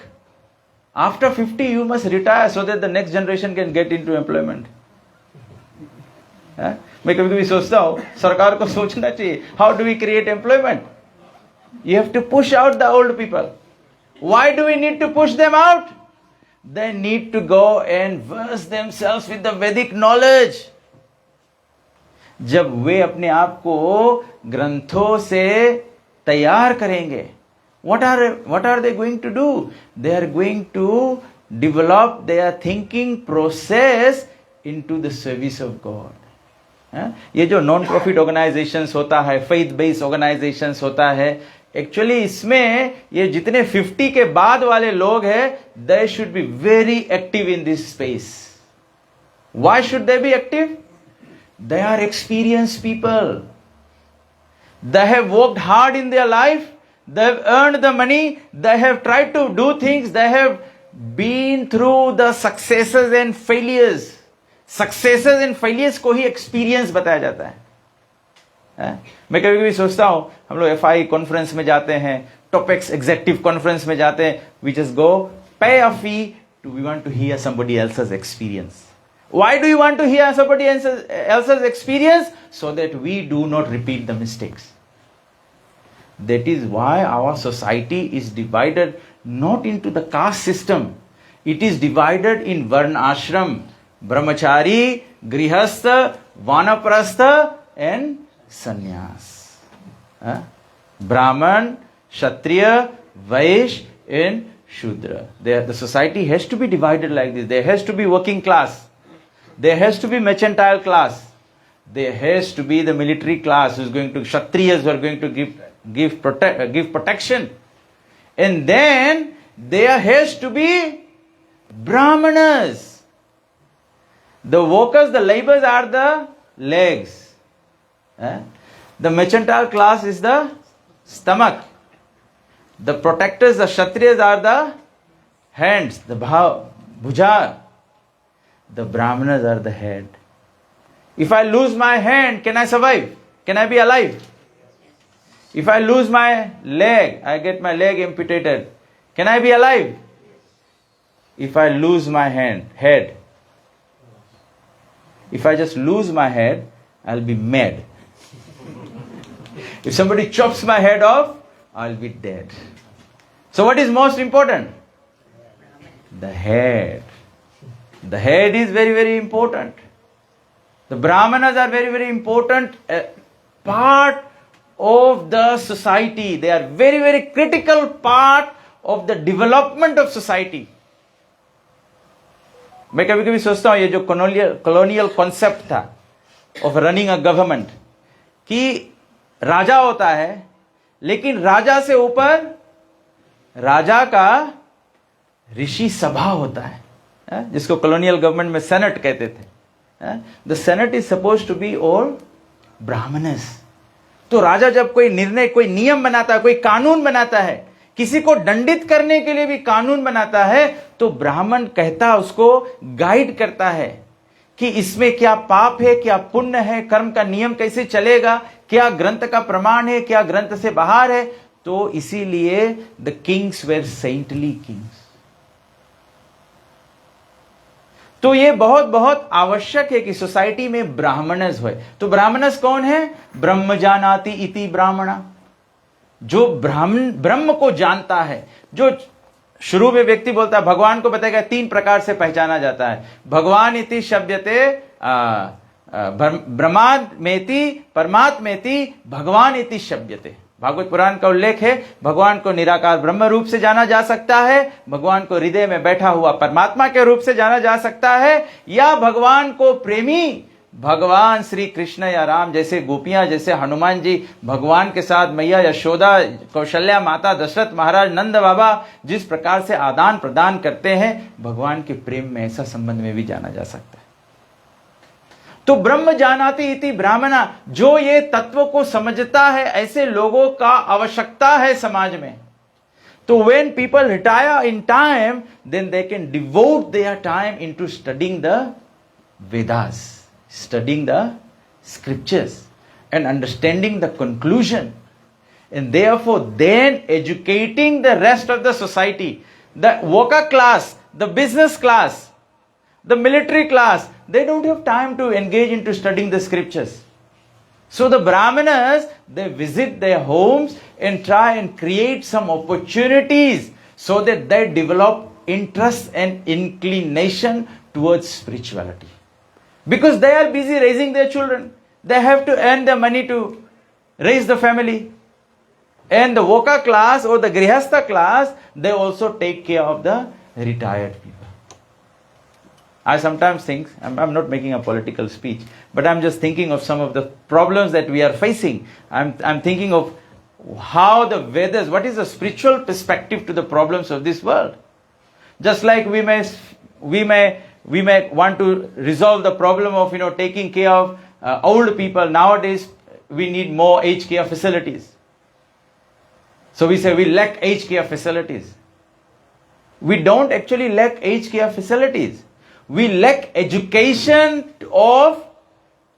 After 50 you must retire so that the next generation can get into employment. मैं कभी कभी सोचता हूं सरकार को सोचना चाहिए, how do we create employment? You have to push out the old people. Why do we need to push them out? They need to go and verse themselves with the Vedic knowledge. जब वे अपने आप को ग्रंथों से तैयार करेंगे, what are they going to do? They are going to develop their thinking process into the service of God. ये जो नॉन प्रॉफिट ऑर्गेनाइजेशंस होता है, फेथ बेस्ड ऑर्गेनाइजेशंस होता है, एक्चुअली इसमें ये जितने 50 के बाद वाले लोग हैं, they should be very active in this space. Why should they be active? They are experienced people. They have worked hard in their life. They have earned the money. They have tried to do things. They have been through the successes and failures. Successes and failures को ही experience बताया जाता है. मैं कभी कभी सोचता हूं, हम लोग FI कॉन्फ्रेंस में जाते हैं, टॉपिक्स एग्जेक्टिव कॉन्फ्रेंस में जाते हैं, we just go pay a fee we want to hear somebody else's experience. Why do you want to hear somebody else's experience? So that we do not repeat the mistakes. That is why our society is divided not into the caste system. It is divided in Varna Ashram, Brahmachari, Grihastha, Vanaprastha and Sannyas. Brahman, Kshatriya, Vaishya and Shudra. The society has to be divided like this. There has to be working class. There has to be mercantile class. There has to be the military class who is going to, Kshatriyas who are going to give protection. And then there has to be Brahmanas. The workers, the laborers are the legs. The mercantile class is the stomach. The protectors, the Kshatriyas are the hands, the bhuja. The Brahmanas are the head. If I lose my hand, can I survive? Can I be alive? If I lose my leg, I get my leg amputated. Can I be alive? If I lose my head. If I just lose my head, I'll be mad. If somebody chops my head off, I'll be dead. So what is most important? The head. The head is very, very important. The Brahmanas are very, very important part of the society. They are very, very critical part of the development of society. मैं कभी कभी सोचता हूँ ये जो colonial concept था of running a government, कि राजा होता है, लेकिन राजा से ऊपर राजा का ऋषि सभा होता है, जिसको कॉलोनियल गवर्नमेंट में सेनेट कहते थे. The senate is suppose to be all Brahmanas. तो राजा जब कोई निर्णय, कोई नियम बनाता है, कोई कानून बनाता है, किसी को दंडित करने के लिए भी कानून बनाता है, तो ब्राह्मण कहता, उसको गाइड करता है कि इसमें क्या पाप है, क्या पुण्य है, कर्म का नियम कैसे चलेगा, क्या ग्रंथ का प्रमाण है, क्या ग्रंथ से बाहर है. तो इसीलिए the kings were saintly kings. तो ये बहुत बहुत आवश्यक है कि सोसाइटी में ब्राह्मणस हो. तो ब्राह्मणस कौन है? ब्रह्म जानाति इति ब्राह्मणा. जो ब्रह्म को जानता है. जो शुरू में व्यक्ति बोलता है, भगवान को बताएगा 3 प्रकार से पहचाना जाता है. भगवान इति शब्दते, ब्रह्मात्मेति, परमात्मेति, भगवान इति शब्दते. भागवत पुराण का उल्लेख है. भगवान को निराकार ब्रह्म रूप से जाना जा सकता है, भगवान को हृदय में बैठा हुआ परमात्मा के रूप से जाना जा सकता है, या भगवान को प्रेमी भगवान श्री कृष्ण या राम जैसे, गोपियां जैसे, हनुमान जी भगवान के साथ, मैया यशोदा, कौशल्या माता, दशरथ महाराज, नंद बाबा जिस प्रकार से आदान प्रदान करते हैं, भगवान के प्रेम में, ऐसा संबंध में भी जाना जा सकता है. तो ब्रह्म जानाति इति ब्राह्मणा. जो ये तत्व को समझता है, ऐसे लोगों का आवश्यकता है समाज में. तो when people retire in time, then they can devote their time into studying the Vedas, studying the scriptures and understanding the conclusion, and therefore then educating the rest of the society. The worker class, the business class, the military class, they don't have time to engage into studying the scriptures. So the Brahmanas, they visit their homes and try and create some opportunities so that they develop interest and inclination towards spirituality. Because they are busy raising their children. They have to earn the money to raise the family. And the Voka class or the Grihastha class, they also take care of the retired people. I sometimes think, I'm not making a political speech, but I'm just thinking of some of the problems that we are facing. I'm thinking of how the Vedas, what is the spiritual perspective to the problems of this world? Just like we may want to resolve the problem of taking care of old people. Nowadays we need more aged care facilities. So we say we lack aged care facilities. We don't actually lack aged care facilities. We lack education of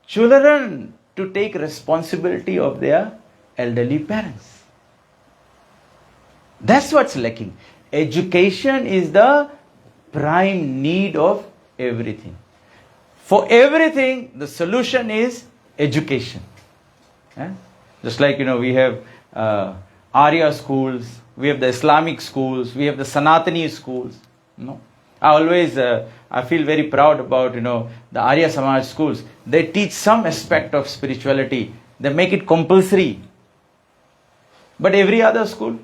children to take responsibility of their elderly parents. That's what's lacking. Education is the prime need of everything. For everything, the solution is education. Just like we have Arya schools, we have the Islamic schools, we have the Sanatani schools. I feel very proud about the Arya Samaj schools. They teach some aspect of spirituality. They make it compulsory. But every other school,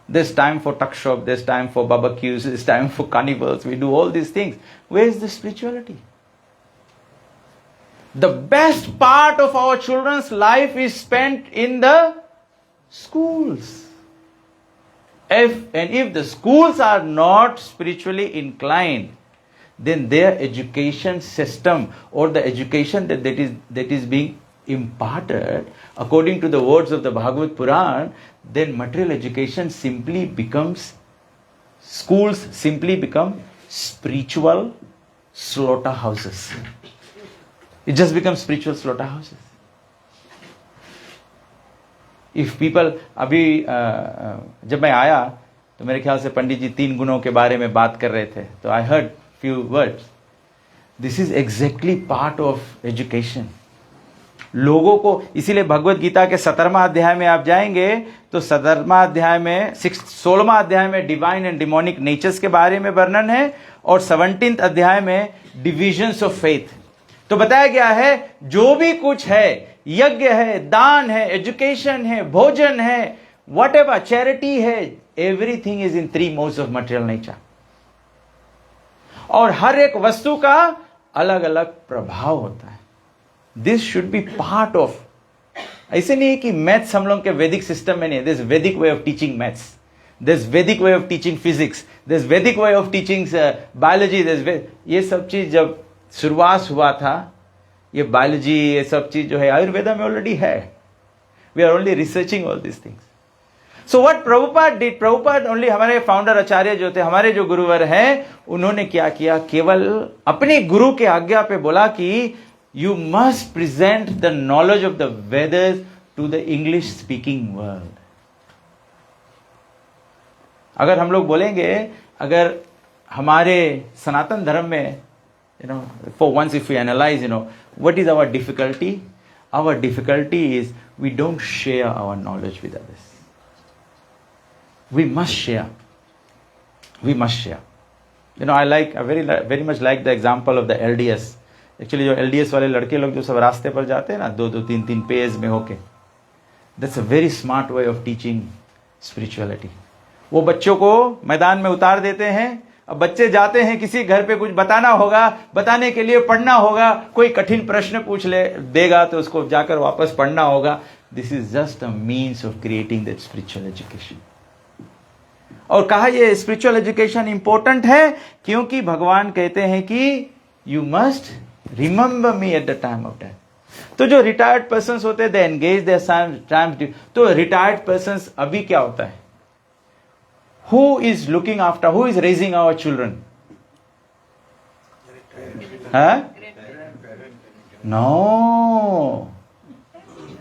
there's time for tuck shop, there's time for barbecues, there's time for carnivals. We do all these things. Where is the spirituality? The best part of our children's life is spent in the schools. If the schools are not spiritually inclined, then their education system or the education that is being imparted according to the words of the Bhagavad Puran, then material education simply becomes, schools simply become spiritual slaughterhouses. It just becomes spiritual slaughterhouses. If people, अभी जब मैं आया तो मेरे ख्याल से पंडित जी 3 गुणों के बारे में बात कर रहे थे, तो I heard few words. This is exactly part of education. लोगों को, इसीलिए भगवत गीता के 17वां अध्याय में आप जाएंगे तो 17वां अध्याय में 16वां अध्याय में डिवाइन एंड डिमोनिक नेचर्स के बारे में वर्णन है और 17th अध्याय में डिविजन्स ऑफ फेथ. तो बताया गया है जो भी कुछ है, यज्ञ है, दान है, एजुकेशन है, भोजन है, व्हाटएवर चैरिटी है, everything is in 3 modes of material nature. और हर एक वस्तु का अलग अलग प्रभाव होता है. This should be part of. ऐसे नहीं है कि मैथ्स हम लोग के वैदिक सिस्टम में नहीं है. This Vedic way of teaching maths, this Vedic way of teaching physics, this Vedic way of teaching biology. ये सब चीज जब शुरुआत हुआ था, ये बायोलॉजी, ये सब चीज जो है आयुर्वेदा में ऑलरेडी है. We are only researching all this things. So what Prabhupada did, Prabhupada only, हमारे फाउंडर आचार्य जो थे, हमारे जो गुरुवर हैं, उन्होंने क्या किया, केवल अपने गुरु के आज्ञा पे बोला कि you must present the knowledge of the Vedas to the English speaking world. अगर हम लोग बोलेंगे, अगर हमारे सनातन धर्म में for once if we analyze, what is our difficulty? Our difficulty is we don't share our knowledge with others. We must share. We must share. I very much like the example of the LDS. Actually, जो LDS वाले लड़के लोग जो सब रास्ते पर जाते हैं ना, 2-2, 3-3 पेज में होके, that's a very smart way of teaching spirituality. वो बच्चों को मैदान में उतार देते हैं. अब बच्चे जाते हैं, किसी घर पे कुछ बताना होगा, बताने के लिए पढ़ना होगा, कोई कठिन प्रश्न पूछ देगा तो उसको जाकर वापस पढ़ना होगा. This is just a means of creating that spiritual education. और कहा ये स्पिरिचुअल एजुकेशन इंपॉर्टेंट है क्योंकि भगवान कहते हैं कि you must remember me at the time of death. तो जो रिटायर्ड पर्सन होते हैं, दे एंगेज देयर टाइम. तो रिटायर्ड पर्सन अभी क्या होता है, who is looking after, who is raising our children? No.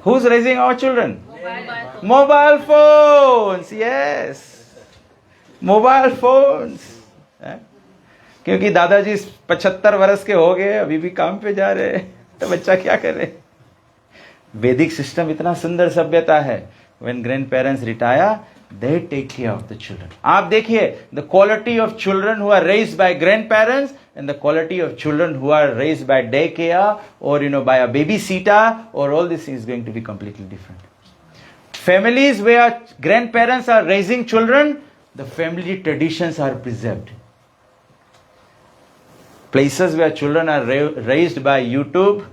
Who's raising our children? Mobile phones. Yes, mobile phones. क्योंकि दादाजी 75 वर्ष के हो गए, अभी भी काम पे जा रहे हैं, तो बच्चा क्या करे. वैदिक सिस्टम इतना सुंदर सभ्यता है. When grandparents retire, they take care of the children. आप देखिए, the quality of children who are raised by grandparents and the quality of children who are raised by daycare or by a babysitter or all this is going to be completely different. Families where grandparents are raising children, the family traditions are preserved. Places where children are raised by YouTube,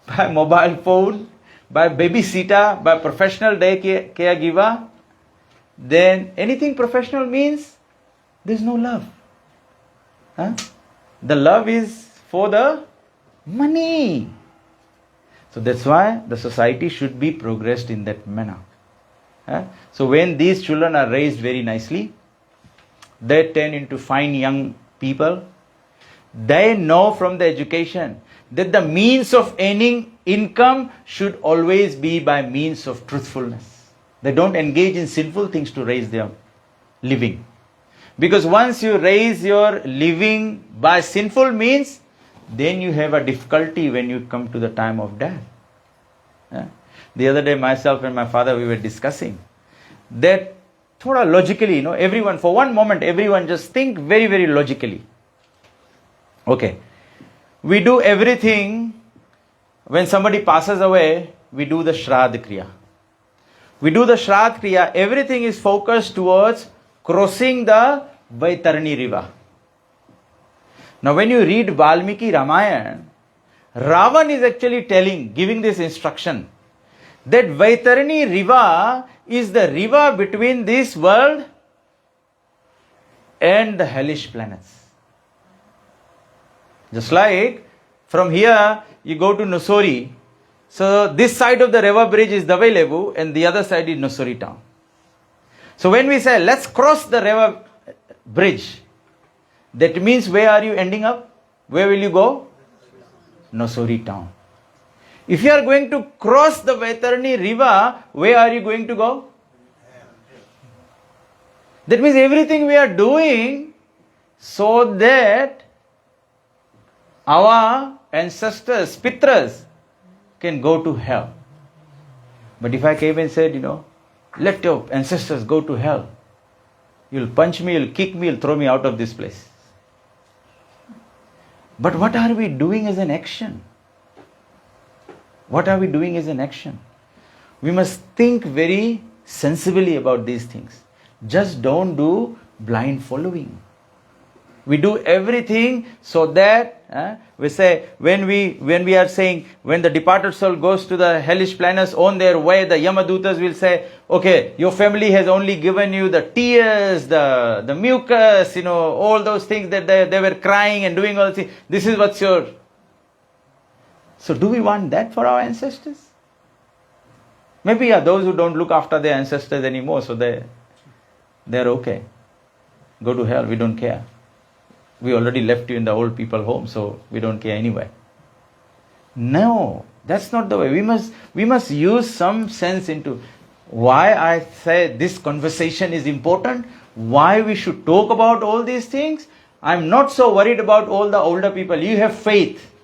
by mobile phone, by babysitter, by professional day caregiver, then anything professional means there's no love. Huh? The love is for the money. So that's why the society should be progressed in that manner. Huh? So when these children are raised very nicely, they turn into fine young people. They know from the education that the means of earning income should always be by means of truthfulness. They don't engage in sinful things to raise their living. Because once you raise your living by sinful means, then you have a difficulty when you come to the time of death. The other day, myself and my father, we were discussing that thoda logically, everyone, for one moment, everyone just think very, very logically. Okay, we do everything, when somebody passes away, we do the Shraddha Kriya. We do the Shraddha Kriya, everything is focused towards crossing the Vaitarani river. Now when you read Valmiki Ramayana, Ravan is actually giving this instruction that Vaitarani river is the river between this world and the hellish planets. Just like from here you go to Nosori. So this side of the river bridge is Davai Levu and the other side is Nosori town. So when we say let's cross the river bridge, that means where are you ending up? Where will you go? Nosori town. If you are going to cross the Vaitarani river, where are you going to go? That means everything we are doing so that our ancestors, Pitras, can go to hell. But if I came and said, let your ancestors go to hell, you'll punch me, you'll kick me, you'll throw me out of this place. But what are we doing as an action? What are we doing as an action? We must think very sensibly about these things. Just don't do blind following. We do everything so that we say when we are saying when the departed soul goes to the hellish planets on their way, the Yamadutas will say, okay, your family has only given you the tears, the mucus, all those things that they were crying and doing all these things. This is what's your. So do we want that for our ancestors? Maybe those who don't look after their ancestors anymore, so they're okay. Go to hell, we don't care. We already left you in the old people home, so we don't care anyway. No, that's not the way. We must use some sense into why I say this conversation is important, why we should talk about all these things. I'm not so worried about all the older people. You have faith.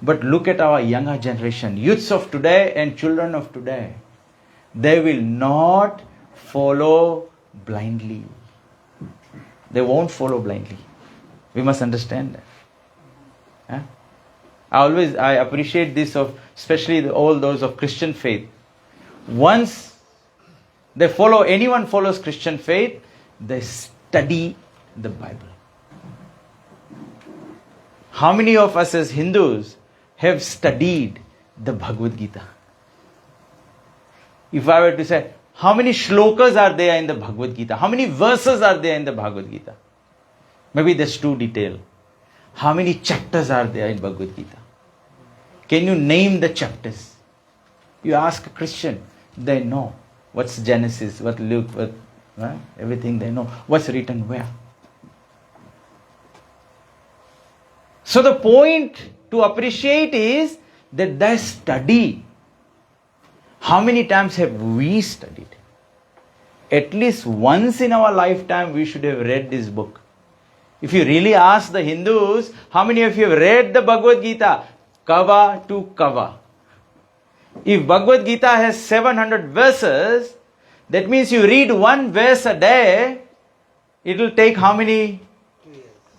But look at our younger generation, youths of today and children of today. They will not follow blindly. They won't follow blindly. We must understand that. I appreciate this of especially all those of Christian faith. Once anyone follows Christian faith, they study the Bible. How many of us as Hindus have studied the Bhagavad Gita? If I were to say, how many shlokas are there in the Bhagavad Gita? How many verses are there in the Bhagavad Gita? Maybe that's too detailed. How many chapters are there in Bhagavad Gita? Can you name the chapters? You ask a Christian, they know what's Genesis, what Luke, everything they know. What's written where? So the point to appreciate is that they study. How many times have we studied? At least once in our lifetime we should have read this book. If you really ask the Hindus, how many of you have read the Bhagavad Gita? Cover to cover. If Bhagavad Gita has 700 verses, That means you read one verse a day, it will take how many?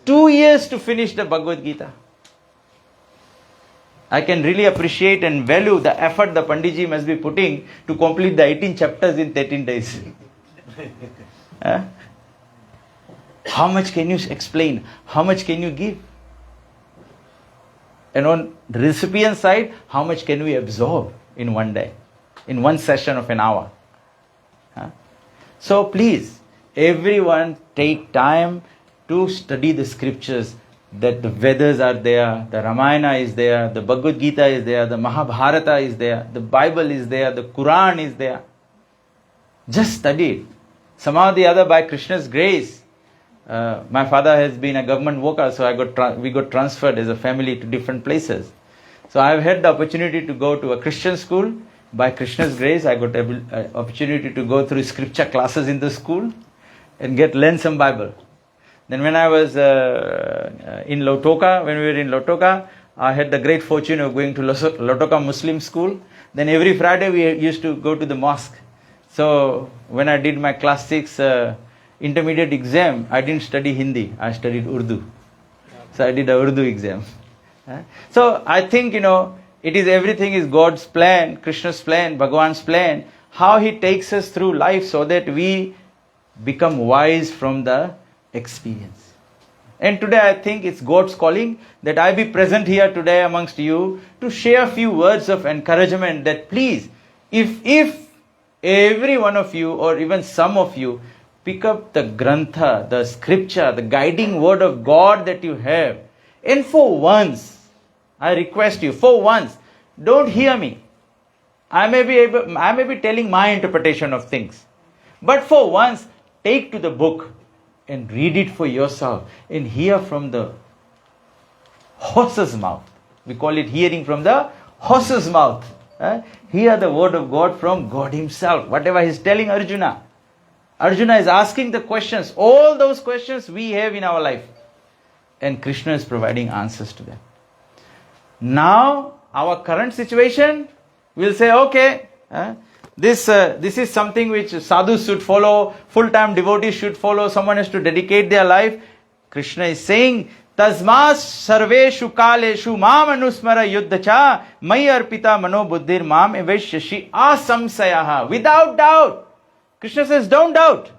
2 years to finish the Bhagavad Gita. I can really appreciate and value the effort the Panditji must be putting to complete the 18 chapters in 13 days. How much can you explain? How much can you give? And on the recipient side, how much can we absorb in one day, in one session of an hour? So please, everyone take time to study the scriptures, that the Vedas are there, the Ramayana is there, the Bhagavad Gita is there, the Mahabharata is there, the Bible is there, the Quran is there. Just study it. Somehow or the other, by Krishna's grace, my father has been a government worker, so we got transferred as a family to different places. So I have had the opportunity to go to a Christian school. By Krishna's grace, I got the opportunity to go through scripture classes in the school and learn some Bible. Then when I was in Lautoka, when we were in Lautoka, I had the great fortune of going to Lautoka Muslim school. Then every Friday we used to go to the mosque. So when I did my class 6 intermediate exam, I didn't study Hindi, I studied Urdu. So I did a Urdu exam. So I think, everything is God's plan, Krishna's plan, Bhagavan's plan, how He takes us through life so that we become wise from the experience. And today I think it's God's calling that I be present here today amongst you to share a few words of encouragement that please, if every one of you or even some of you pick up the Grantha, the scripture, the guiding word of God that you have, and for once, I request you, for once, don't hear me. I may be telling my interpretation of things. But for once, take to the book and read it for yourself and hear from the horse's mouth. We call it hearing from the horse's mouth. Hear the word of God from God Himself. Whatever He's telling Arjuna. Arjuna is asking the questions, all those questions we have in our life. And Krishna is providing answers to them. Now, our current situation, we'll say, okay, this is something which sadhus should follow, full-time devotees should follow, someone has to dedicate their life. Krishna is saying, Tasmas sarveshu kaleshu mam anusmara yuddhacha mai arpita mano buddhir mam eveshashi asamsayaha. Without doubt. Krishna says, don't doubt.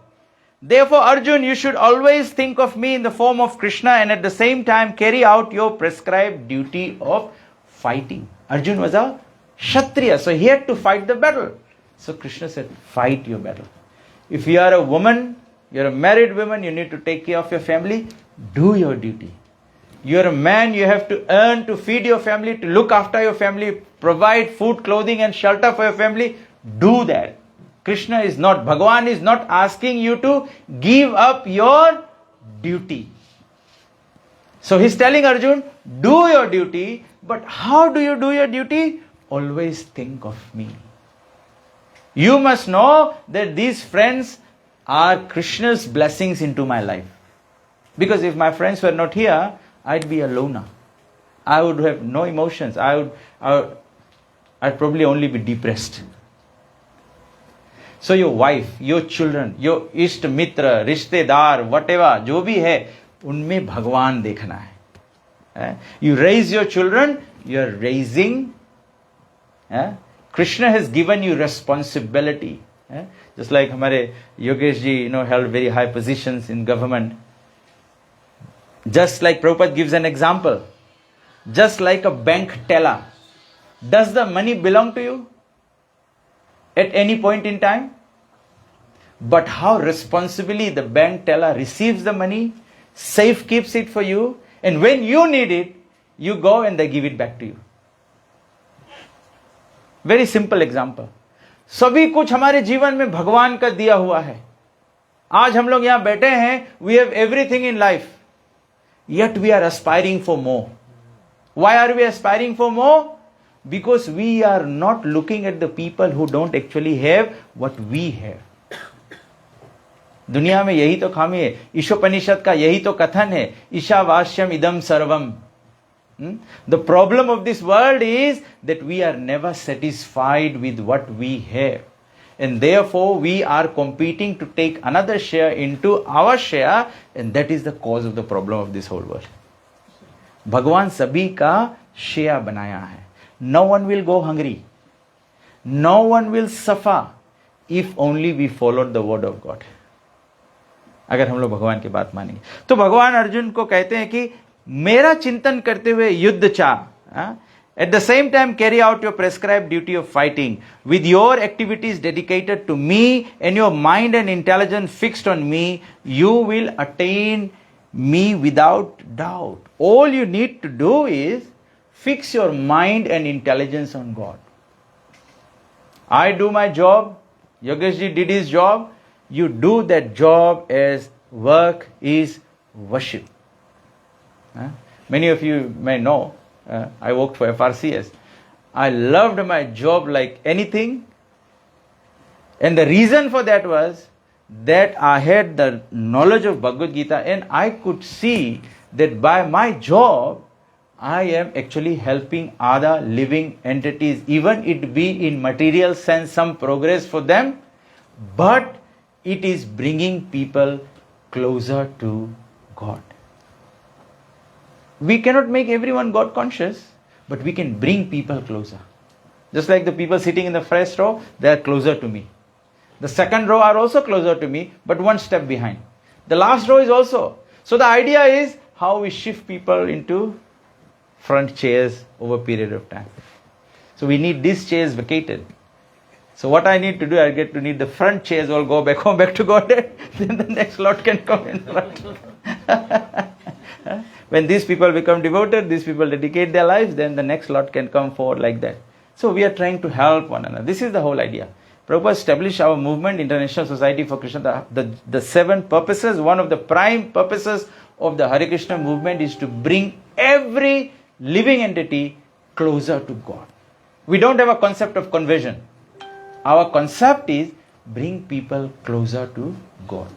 Therefore, Arjun, you should always think of me in the form of Krishna and at the same time carry out your prescribed duty of fighting. Arjun was a Kshatriya, so he had to fight the battle. So Krishna said, fight your battle. If you are a woman, you are a married woman, you need to take care of your family, do your duty. You are a man, you have to earn to feed your family, to look after your family, provide food, clothing and shelter for your family, do that. Krishna is not, Bhagavan is not asking you to give up your duty. So he's telling Arjun, do your duty, but how do you do your duty? Always think of me. You must know that these friends are Krishna's blessings into my life. Because if my friends were not here, I'd be a loner. I would have no emotions. I'd probably only be depressed. So your wife, your children, your ishta mitra, rishtedar, whatever, जो भी है, उनमें भगवान देखना है. You raise your children, you are raising. Krishna has given you responsibility. Just like हमारे Yogesh ji, held very high positions in government. Just like Prabhupada gives an example. Just like a bank teller. Does the money belong to you? At any point in time? But how responsibly the bank teller receives the money, safe keeps it for you, and when you need it, you go and they give it back to you. Very simple example. सभी कुछ हमारे जीवन में भगवान का दिया हुआ है. आज हम लोग यहाँ बैठे हैं, we have everything in life. Yet we are aspiring for more. Why are we aspiring for more? Because we are not looking at the people who don't actually have what we have. दुनिया में यही तो खामी है. ईशोपनिषद का यही तो कथन है. ईशावास्यम idam sarvam. The problem of this world is that we are never satisfied with what we have. and therefore we are competing to take another share into our share, and that is the cause of the problem of this whole world. भगवान सभी का share बनाया है. No one will go hungry. No one will suffer if only we followed the word of God. अगर हम लोग भगवान की बात मानेंगे तो भगवान अर्जुन को कहते हैं कि मेरा चिंतन करते हुए युद्ध चाह, at the same time carry out your prescribed duty of fighting with your activities dedicated to me and your mind and intelligence fixed on me, you will attain me without doubt. All you need to do is fix your mind and intelligence on God. I do my job, Yogeshji did his job, you do that job as work is worship. Many of you may know, I worked for FRCS. I loved my job like anything, and the reason for that was that I had the knowledge of Bhagavad Gita, and I could see that by my job I am actually helping other living entities, even it be in material sense some progress for them, but it is bringing people closer to God. We cannot make everyone God conscious, but we can bring people closer. Just like the people sitting in the first row, they are closer to me. The second row are also closer to me, but one step behind. The last row is also. So the idea is how we shift people into front chairs over a period of time. So we need these chairs vacated. So what I need to do, I get to need the front chairs all go back home, back to Godhead. Then the next lot can come in front. When these people become devoted, these people dedicate their lives, then the next lot can come forward like that. So we are trying to help one another. This is the whole idea. Prabhupada established our movement, International Society for Krishna, the 7 purposes. One of the prime purposes of the Hare Krishna movement is to bring every living entity closer to God. We don't have a concept of conversion. Our concept is bring people closer to God.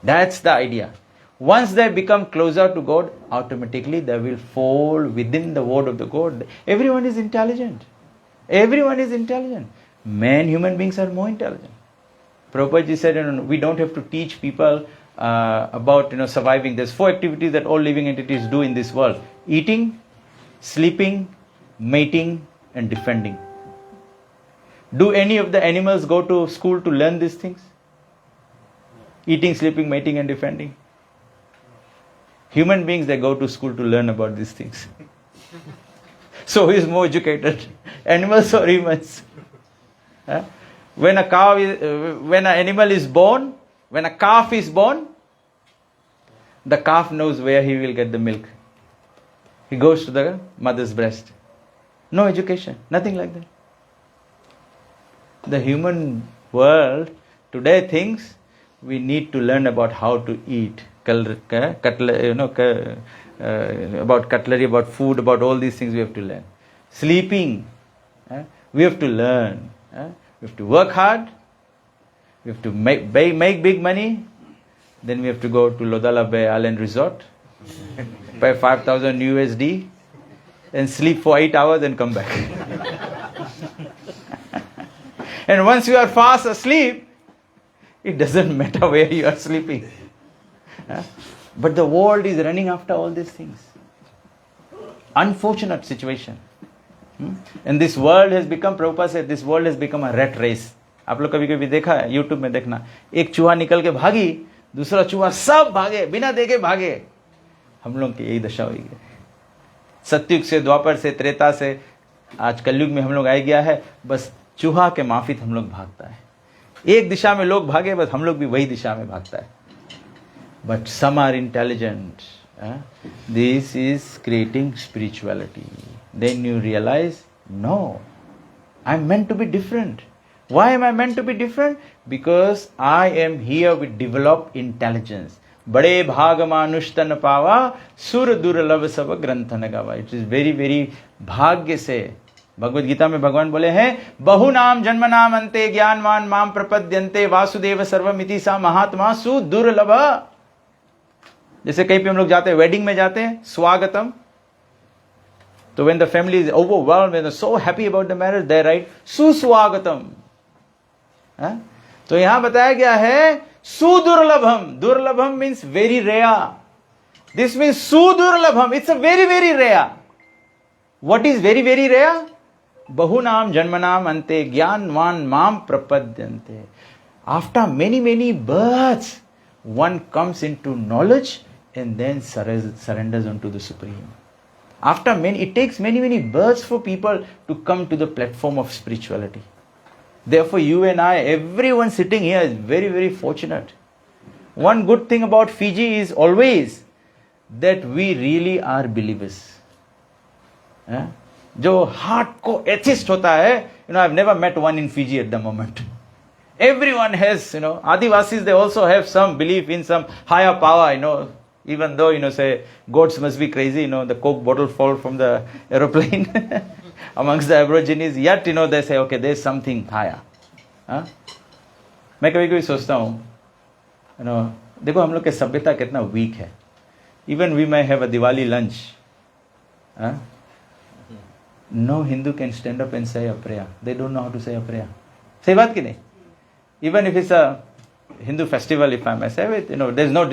That's the idea. Once they become closer to God, automatically they will fall within the word of the God. Everyone is intelligent. Everyone is intelligent. Human beings are more intelligent. Prabhupada ji said, we don't have to teach people about surviving. There's 4 activities that all living entities do in this world: eating, sleeping, mating, and defending. Do any of the animals go to school to learn these things? Eating, sleeping, mating, and defending. Human beings, they go to school to learn about these things. So who is more educated? Animals or humans? When an animal is born, when a calf is born, the calf knows where he will get the milk. He goes to the mother's breast. No education, nothing like that. The human world today thinks we need to learn about how to eat, about cutlery, about food, about all these things we have to learn. Sleeping, we have to learn. We have to work hard. We have to make big money. Then we have to go to Lodala Bay Island Resort, pay 5,000 USD, and sleep for 8 hours and come back. And once you are fast asleep, it doesn't matter where you are sleeping. But the world is running after all these things. Unfortunate situation. And this world has become, Prabhupada said, this world has become a rat race. आप लोग कभी कभी देखा है, YouTube में देखना, एक चूहा निकल के भागी, दूसरा चूहा सब भागे, बिना देखे भागे. हम लोग की यही दशा हुई है. सतयुग से, द्वापर से, त्रेता से, आज कलयुग में हम लोग आ गया है. बस चूहा के माफिक हम लोग भागता है. एक दिशा में लोग भागे, बस हम लोग भी वही दिशा में भागता है. But some are intelligent. This is creating spirituality. Then you realize, no, I'm meant to be different. Why am I meant to be different? Because I am here with developed intelligence. बड़े भाग मानुष तन पावा, सुर दुर्लभ सब ग्रंथ न गावा. It is very, very भाग्य से. भगवद गीता में भगवान बोले हैं, बहु नाम जन्म नाम अंते ज्ञानवान माम प्रपद्यन्ते वासुदेव सर्वमिति सा महात्मा सुदुर्लभ. जैसे कहीं पे हम लोग जाते हैं, वेडिंग में जाते हैं, स्वागतम. तो when the family is overwhelmed and so happy about the marriage, they write सुस्वागतम. हाँ? तो यहां बताया गया है सुदुर्लभम. दुर्लभम means very rare. This means सुदुर्लभम. It's a very very rare. What is very very rare? बहुनाम जन्मनाम अन्ते ज्ञानवान माम प्रपद्यन्ते. After many many births, one comes into knowledge and then surrenders unto the Supreme. After many, it takes many many births for people to come to the platform of spirituality. Therefore, you and I, everyone sitting here is very very fortunate. One good thing about Fiji is always that we really are believers. जो heart को atheist होता है, I've never met one in Fiji at the moment. Everyone has, Adivasis, they also have some belief in some higher power, even though, say, goats must be crazy, the Coke bottle fall from the aeroplane amongst the Aborigines, yet, they say, okay, there's something higher. मैं कभी कभी सोचता हूँ, देखो हम लोग के सभ्यता कितना वीक है. Even we may have a Diwali lunch. No Hindu can stand up and say a prayer. They don't know how to say a prayer. सही बात कि नहीं? Even if it's a Hindu festival, if I may say it, there's no,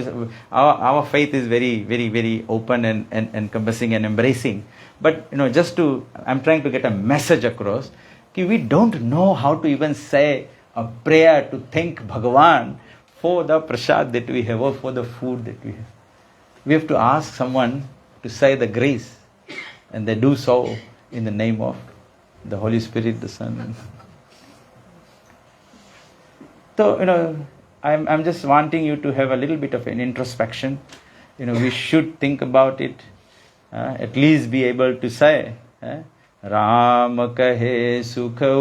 our faith is very, very, very open and encompassing and embracing. But, I'm trying to get a message across, that we don't know how to even say a prayer to thank Bhagavan for the prasad that we have or for the food that we have. We have to ask someone to say the grace, and they do so in the name of the Holy Spirit, the Son. So, I'm just wanting you to have a little bit of an introspection. We should think about it, at least be able to say, Ram kahe sukha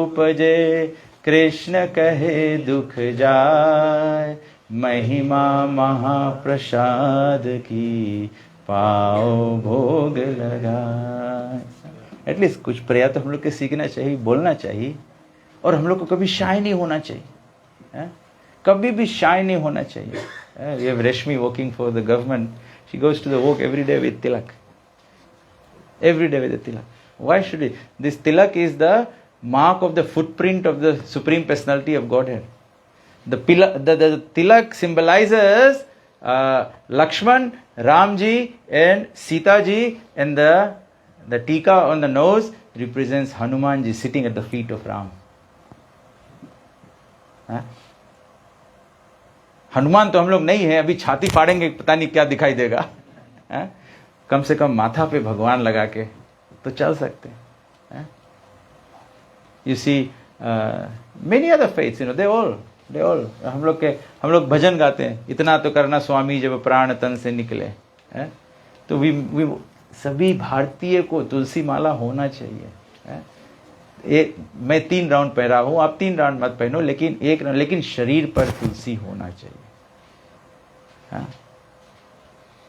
upaje, Krishna kahe dukh jaye, Mahima mahaprasad ki, पाओ भोग लगाए. At least कुछ प्रयास तो हम लोग के सीखना चाहिए, बोलना चाहिए, और हम लोग को कभी शाय नहीं होना चाहिए. कभी भी शाय नहीं होना चाहिए. We have Rashmi working for the government. She goes to the work every day with tilak. Every day with a tilak. Why should it? This tilak is the mark of the footprint of the Supreme Personality of Godhead. The tilak symbolizes Lakshman, Ramji and Sita ji, and the tika on the nose represents Hanuman ji sitting at the feet of Ram. Hanuman तो हम लोग नहीं है, अभी छाती फाड़ेंगे पता नहीं क्या दिखाई देगा. कम से कम माथा पे भगवान लगा के तो चल सकते हैं. You see, many other faiths, they all हम लोग भजन गाते हैं, इतना तो करना स्वामी जब प्राण तन से निकले. तो सभी भारतीय को तुलसी माला होना चाहिए. मैं 3 राउंड पहन रहा हूं, आप 3 राउंड मत पहनो, लेकिन शरीर पर तुलसी होना चाहिए.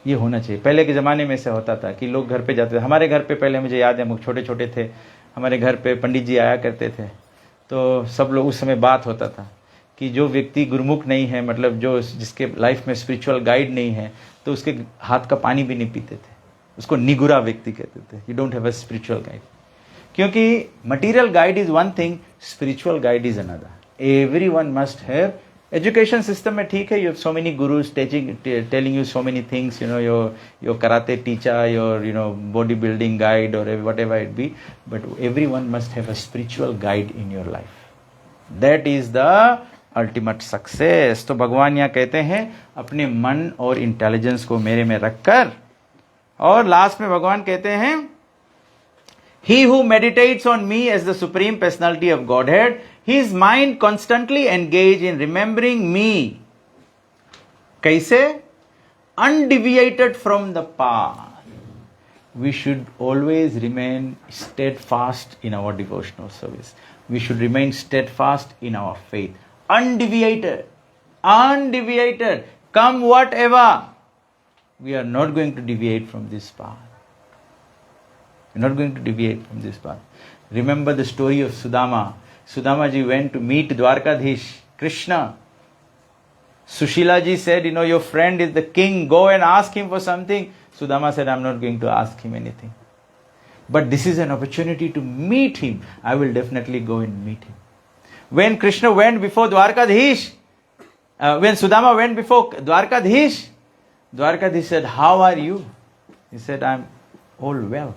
ये होना चाहिए. पहले के ज़माने में ऐसा होता था कि लोग घर पे जाते थे. हमारे घर पे पहले मुझे याद है, हम छोटे छोटे थे, हमारे घर पे पंडित जी आया करते थे. तो सब लोग, उस समय बात होता था कि जो व्यक्ति गुरुमुख नहीं है, मतलब जिसके लाइफ में स्पिरिचुअल गाइड नहीं है, तो उसके हाथ का पानी भी नहीं पीते थे. उसको निगुरा व्यक्ति कहते थे. You don't have a spiritual guide. क्योंकि material guide is one thing, spiritual guide is another. Everyone must have. Education system में ठीक है, you have so many gurus telling you so many things, your karate teacher, your body building guide, और whatever it be, but everyone must have a spiritual guide in your life. That is the ultimate success. तो भगवान यहाँ कहते हैं अपने मन और intelligence को मेरे में रखकर, और लास्ट में भगवान कहते हैं He who meditates on me as the Supreme Personality of Godhead, his mind constantly engaged in remembering me. कैसे? Undeviated from the path. We should always remain steadfast in our devotional service. We should remain steadfast in our faith. Undeviated. Undeviated. Come whatever. We are not going to deviate from this path. We're not going to deviate from this path. Remember the story of Sudama. Sudama ji went to meet Dwarkadhish, Krishna. Sushila ji said, your friend is the king, go and ask him for something. Sudama said, I'm not going to ask him anything. But this is an opportunity to meet him. I will definitely go and meet him. When Krishna went before Dwarkadhish, when Sudama went before Dwarkadhish, Dwarkadhish said, "How are you?" He said, "I'm all well."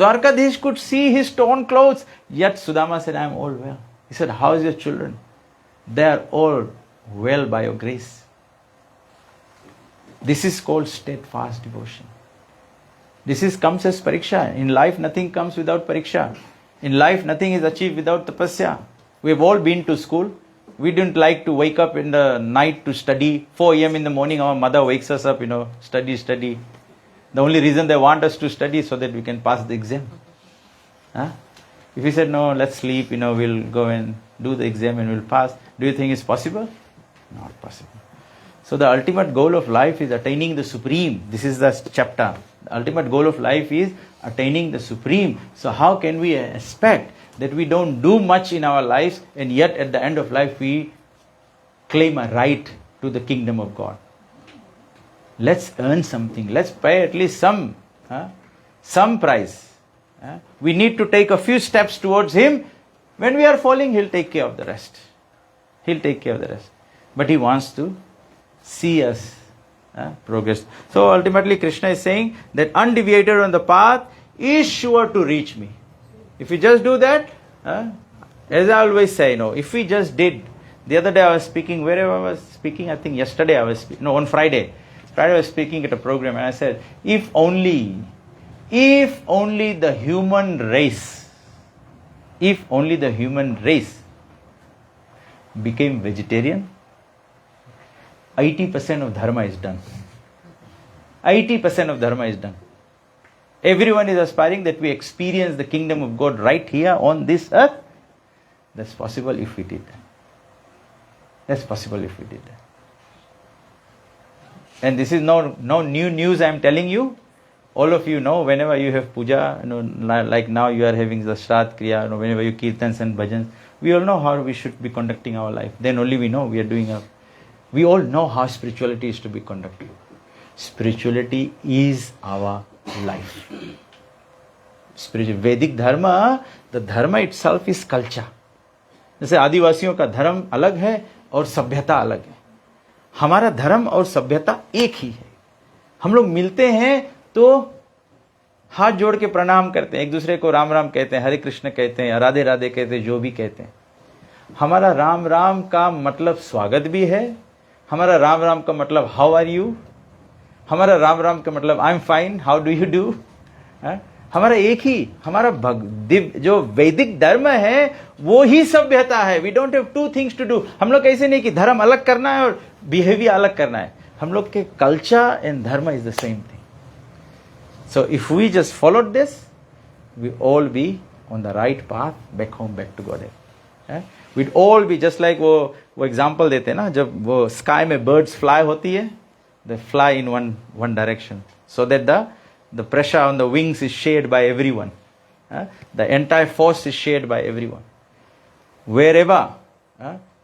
Dwarkadhish could see his torn clothes, yet Sudama said, "I'm all well." He said, "How is your children?" "They are all well by your grace." This is called steadfast devotion. This comes as pariksha. In life, nothing comes without pariksha. In life, nothing is achieved without tapasya. We have all been to school. We didn't like to wake up in the night to study. 4 a.m. in the morning, our mother wakes us up, study. The only reason they want us to study is so that we can pass the exam. If we said, "No, let's sleep, we'll go and do the exam and we'll pass," do you think it's possible? Not possible. So the ultimate goal of life is attaining the Supreme. This is the chapter. The ultimate goal of life is attaining the Supreme. So how can we expect that we don't do much in our lives and yet at the end of life we claim a right to the kingdom of God? Let's earn something. Let's pay at least some price. We need to take a few steps towards Him. When we are falling, He'll take care of the rest. He'll take care of the rest. But He wants to see us progress. So ultimately Krishna is saying that undeviated on the path is sure to reach me. If we just do that, as I always say, if we just did. The other day I was speaking, wherever I was speaking, I think yesterday I was speaking, on Friday I was speaking at a program and I said, if only the human race became vegetarian, 80% of dharma is done. 80% of dharma is done. Everyone is aspiring that we experience the kingdom of God right here on this earth. That's possible if we did that. And this is no new news I am telling you. All of you know, whenever you have puja, like now you are having the Shraddh Kriya, whenever you kirtans and bhajans, we all know how we should be conducting our life. Then only we know we all know how spirituality is to be conducted. Spirituality is our life. Vedic dharma, the dharma itself is culture. जैसे आदिवासियों का धर्म अलग है और सभ्यता अलग है, हमारा धर्म और सभ्यता एक ही है. हम लोग मिलते हैं तो हाथ जोड़ के प्रणाम करते हैं, एक दूसरे को राम राम कहते हैं, हरे कृष्ण कहते हैं, राधे राधे कहते हैं, जो भी कहते हैं. हमारा राम राम का मतलब स्वागत भी है, हमारा राम राम का मतलब हाउ आर यू, हमारा राम राम का मतलब I am fine, how do you do. हमारा एक ही, हमारा जो वैदिक धर्म है वो ही सभ्यता है. We don't have two things to do. हम लोग ऐसे नहीं कि धर्म अलग करना है और बिहेवियर अलग करना है. हम लोग के culture and dharma is the same thing. So if we just followed this, we all be on the right path back home, back to God. We'd all be just like वो एग्जाम्पल देते हैं ना, जब वो स्काई में birds fly होती है, they fly in one direction so that the pressure on the wings is shared by everyone. The entire force is shared by everyone. Wherever.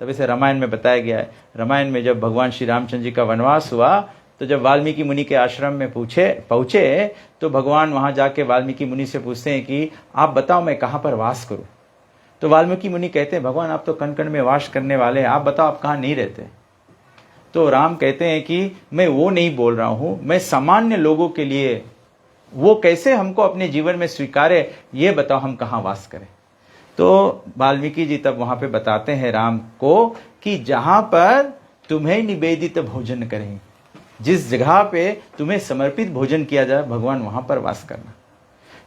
तभी से रामायण में बताया गया है. रामायण में जब भगवान श्री रामचंद्र जी का वनवास हुआ, तो जब वाल्मीकि मुनि के आश्रम में पहुंचे तो भगवान वहां जाके वाल्मीकि मुनि से पूछते हैं कि आप बताओ मैं कहां पर वास करूं. तो वाल्मीकि मुनि कहते हैं, भगवान आप तो कण कण में वास करने वाले हैं, आप बताओ आप कहां नहीं रहते. तो राम कहते हैं कि मैं वो नहीं बोल रहा हूं, मैं सामान्य लोगों के लिए वो कैसे हमको अपने जीवन में स्वीकारे, ये बताओ हम कहां वास करें. तो वाल्मीकि जी तब वहां पे बताते हैं राम को कि जहां पर तुम्हें निवेदित भोजन करें, जिस जगह पे तुम्हें समर्पित भोजन किया जाए, भगवान वहां पर वास करना.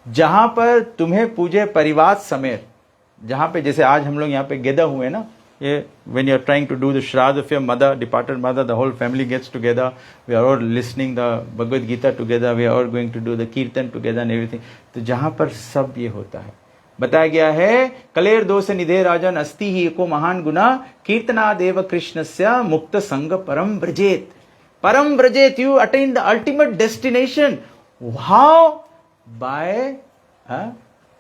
जहां पर तुम्हें पूजे परिवार समेत, जहां पे जैसे आज हम लोग यहाँ पे गेदा हुए ना, ये when you are trying to do the shraddh of your mother, departed mother, the whole family gets together, we are all listening the Bhagavad Gita together, we are all going to do the kirtan together and everything. तो जहां पर सब ये होता है, बताया गया है, कलेर दोष निधे राजन अस्ति ही एको महान गुना कीर्तनादेव कृष्णस्य मुक्त संग परम व्रजेत. परम व्रजेत, you attain the ultimate destination. How? By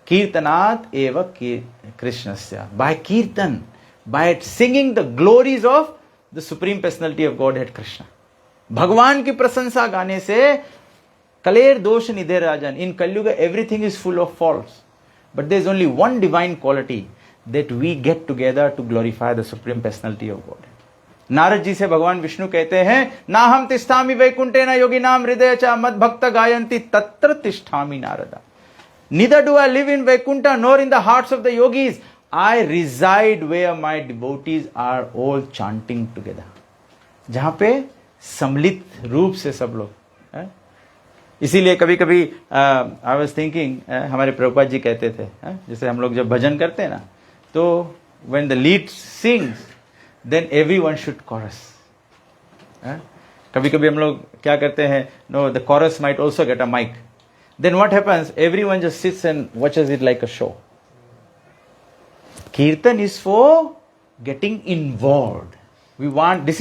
कीर्तनात् एव कृष्णस्य, by kirtan, by singing the glories of the Supreme Personality of Godhead Krishna. भगवान की प्रशंसा गाने से, कलेर दोष निधे राजन, in Kali Yuga everything is full of faults, but there is only one divine quality, that we get together to glorify the Supreme Personality of God. Narad ji से भगवान विष्णु कहते हैं, ना हम तिष्ठामि वैकुंठे न योगी नाम हृदय च मद भक्त गायंती तत्र तिष्ठामि Narada. Neither do I live in Vaikuntha nor in the hearts of the yogis. I reside where my devotees are all chanting together. जहां पे सम्मिलित रूप से सब लोग. इसीलिए कभी कभी आई वॉज थिंकिंग, हमारे प्रभुपाद जी कहते थे, जैसे हम लोग जब भजन करते हैं ना, तो when the lead sings then everyone should chorus. कभी कभी हम लोग क्या करते हैं, no the chorus might also get a mike. Then what happens, everyone just sits and watches it like a show. Kirtan is for getting involved. We want, this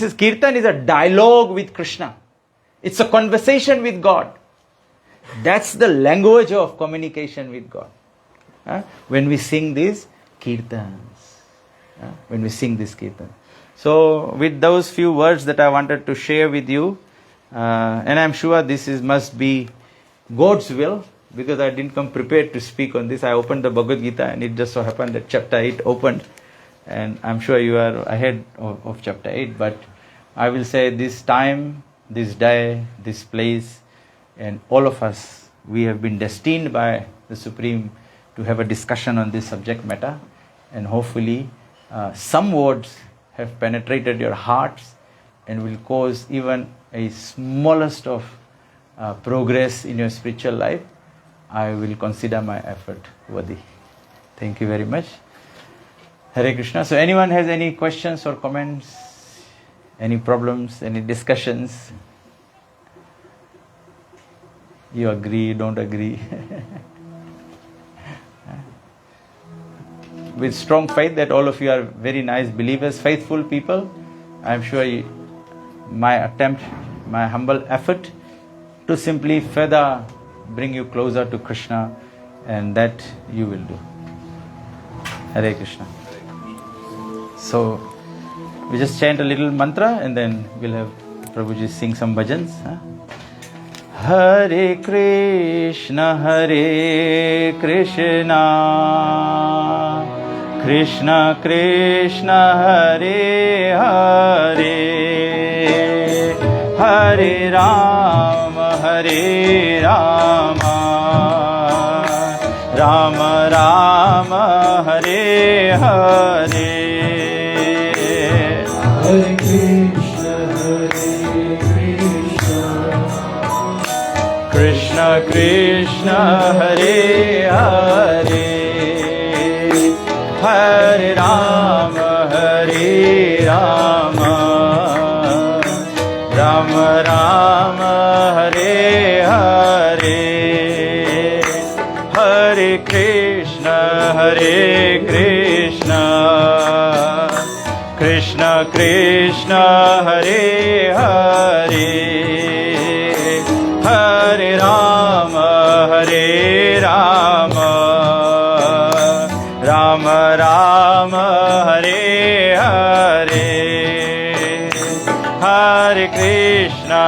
is Kirtan is a dialogue with Krishna. It's a conversation with God. That's the language of communication with God. When we sing these Kirtans. When we sing this Kirtan. So, with those few words that I wanted to share with you, and I'm sure this must be God's will, because I didn't come prepared to speak on this. I opened the Bhagavad Gita and it just so happened that chapter 8 opened. And I'm sure you are ahead of chapter 8, but I will say this time, this day, this place, and all of us, we have been destined by the Supreme to have a discussion on this subject matter, and hopefully some words have penetrated your hearts and will cause even a smallest of progress in your spiritual life. I will consider my effort worthy. Thank you very much. Hare Krishna. So anyone has any questions or comments, any problems, any discussions? You agree, don't agree? With strong faith that all of you are very nice believers, faithful people, I am sure my attempt, my humble effort to simply further bring you closer to Krishna, and that you will do. Hare Krishna. So, we just chant a little mantra and then we'll have Prabhuji sing some bhajans. Hare Krishna, Krishna Krishna, Hare Hare, Hare Rama, Rama Rama, Hare Hare. Hare Krishna, Krishna Krishna, Hare Hare, Hare Rama, Rama Rama, Hare Hare. Hare Krishna, Krishna Krishna, Hare Hare, Hare Rama, Rama Rama, Hare Hare. Hare Krishna,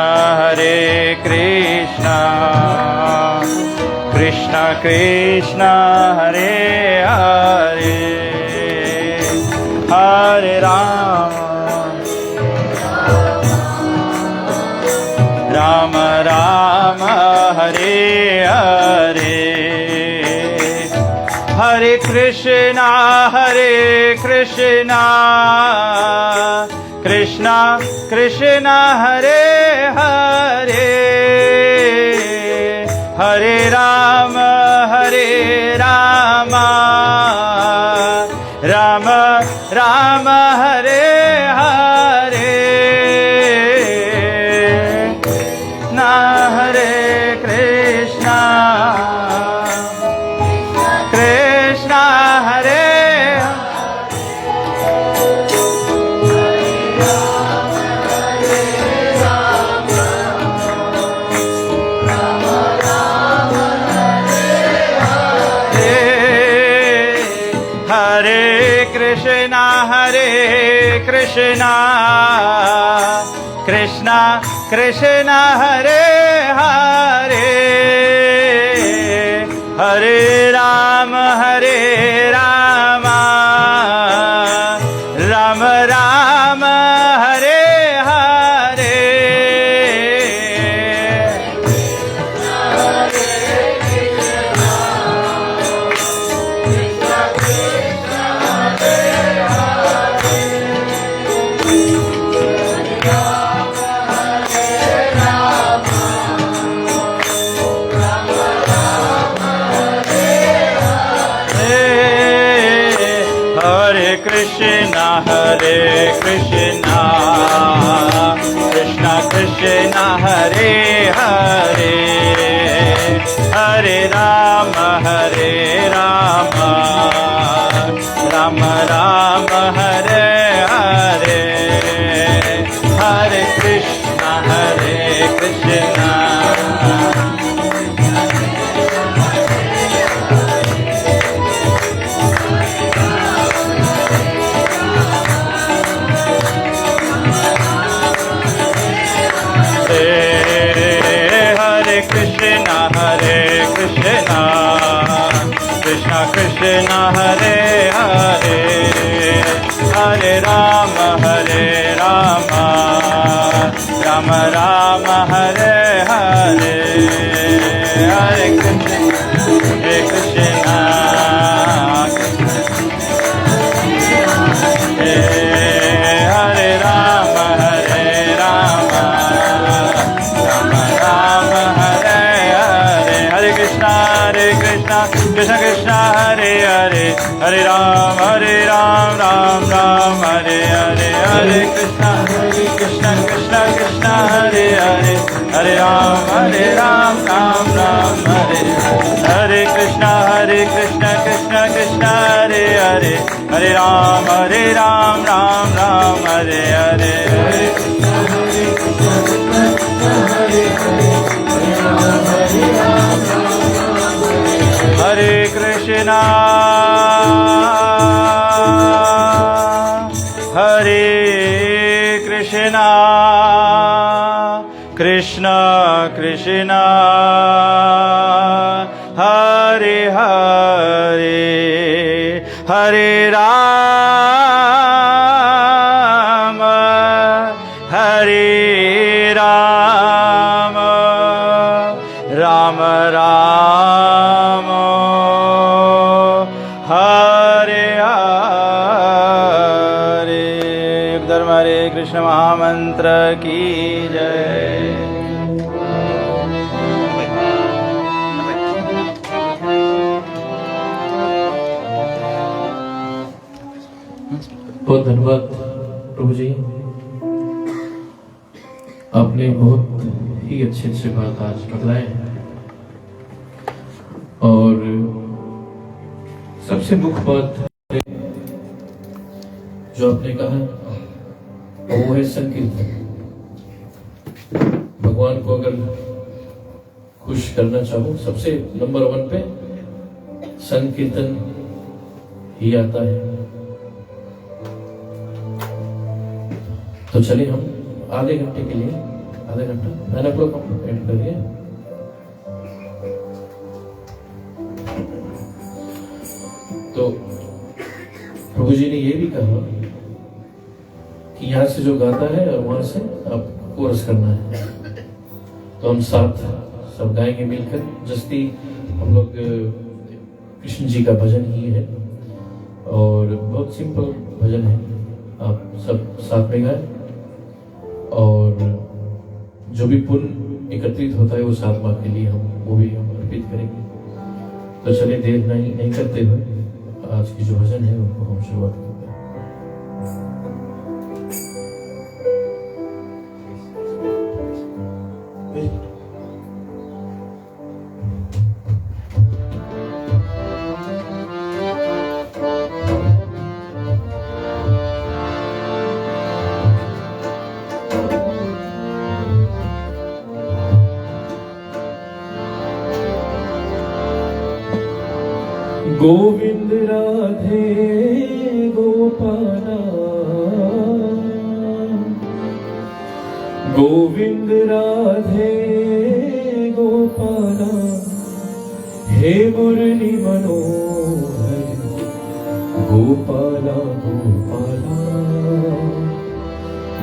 Krishna Krishna, Hare Hare, Hare Rama, Rama Rama, Hare Hare. Hare Krishna, Krishna Krishna, Hare Hare, Hare Rama, Rama Rama, Hare Hare. Na Hare Krishna, Krishna Hare, Krishna Krishna Krishna, Hare Hare, Hare Rama, Hare Krishna, Krishna Krishna Hare Hare, Hare Rama, Hare Rama, Rama Rama, Hare Hare, Hare Krishna, Hare Krishna. Hare Krishna, Krishna Krishna Hare Hare, Hare Rama, Hare Rama, Rama Rama, Hare Hare, Hare Krishna, Hare Krishna, Hare Rama, Hare Rama, Rama Rama, Hare Hare, Hare Krishna, Krishna Krishna, Hare Hare, Hare Ram, Ram Ram, Hare Hare, Hare Krishna, Krishna Krishna, Hare Hare, Hare Ram, Ram Ram, Hare Hare Krishna, Krishna Krishna, Hare Hare, Hare Ram, Ram Ram, Hare Hare, Hare Krishna, Hare Krishna, Hare Krishna, Hare Krishna, Krishna Krishna, Hare Hare, Hare Rama, Hare Rama, Rama Rama, Hare Hare. धर्म हरे कृष्ण महामंत्र की जय. बहुत धन्यवाद प्रभु जी, आपने बहुत ही अच्छे बात आज बतलाए हैं. और सबसे मुख्य बात जो आपने कहा वो है संकीर्तन. भगवान को अगर खुश करना चाहो सबसे नंबर 1 पे संकीर्तन ही आता है. तो चलिए हम आधे घंटे के लिए, आधे घंटा 9 o'clock हम एंड करिए. तो प्रभु जी ने ये भी कहा कि यहाँ से जो गाता है और वहां से आप कोरस करना है. तो हम साथ सब गाएंगे मिलकर. जस्ती हम लोग कृष्ण जी का भजन ही है और बहुत सिंपल भजन है. आप सब साथ में गाएं और जो भी पुण्य एकत्रित होता है वो साथ माँ के लिए हम वो भी हम अर्पित करेंगे. तो चलिए देर नहीं करते हुए आज की जो भजन है उनको हम शुरुआत करते हैं. गोविंद राधे गोपाला, गोविंद राधे गोपाला, हे मुरली मनोहर गोपाला गोपाला,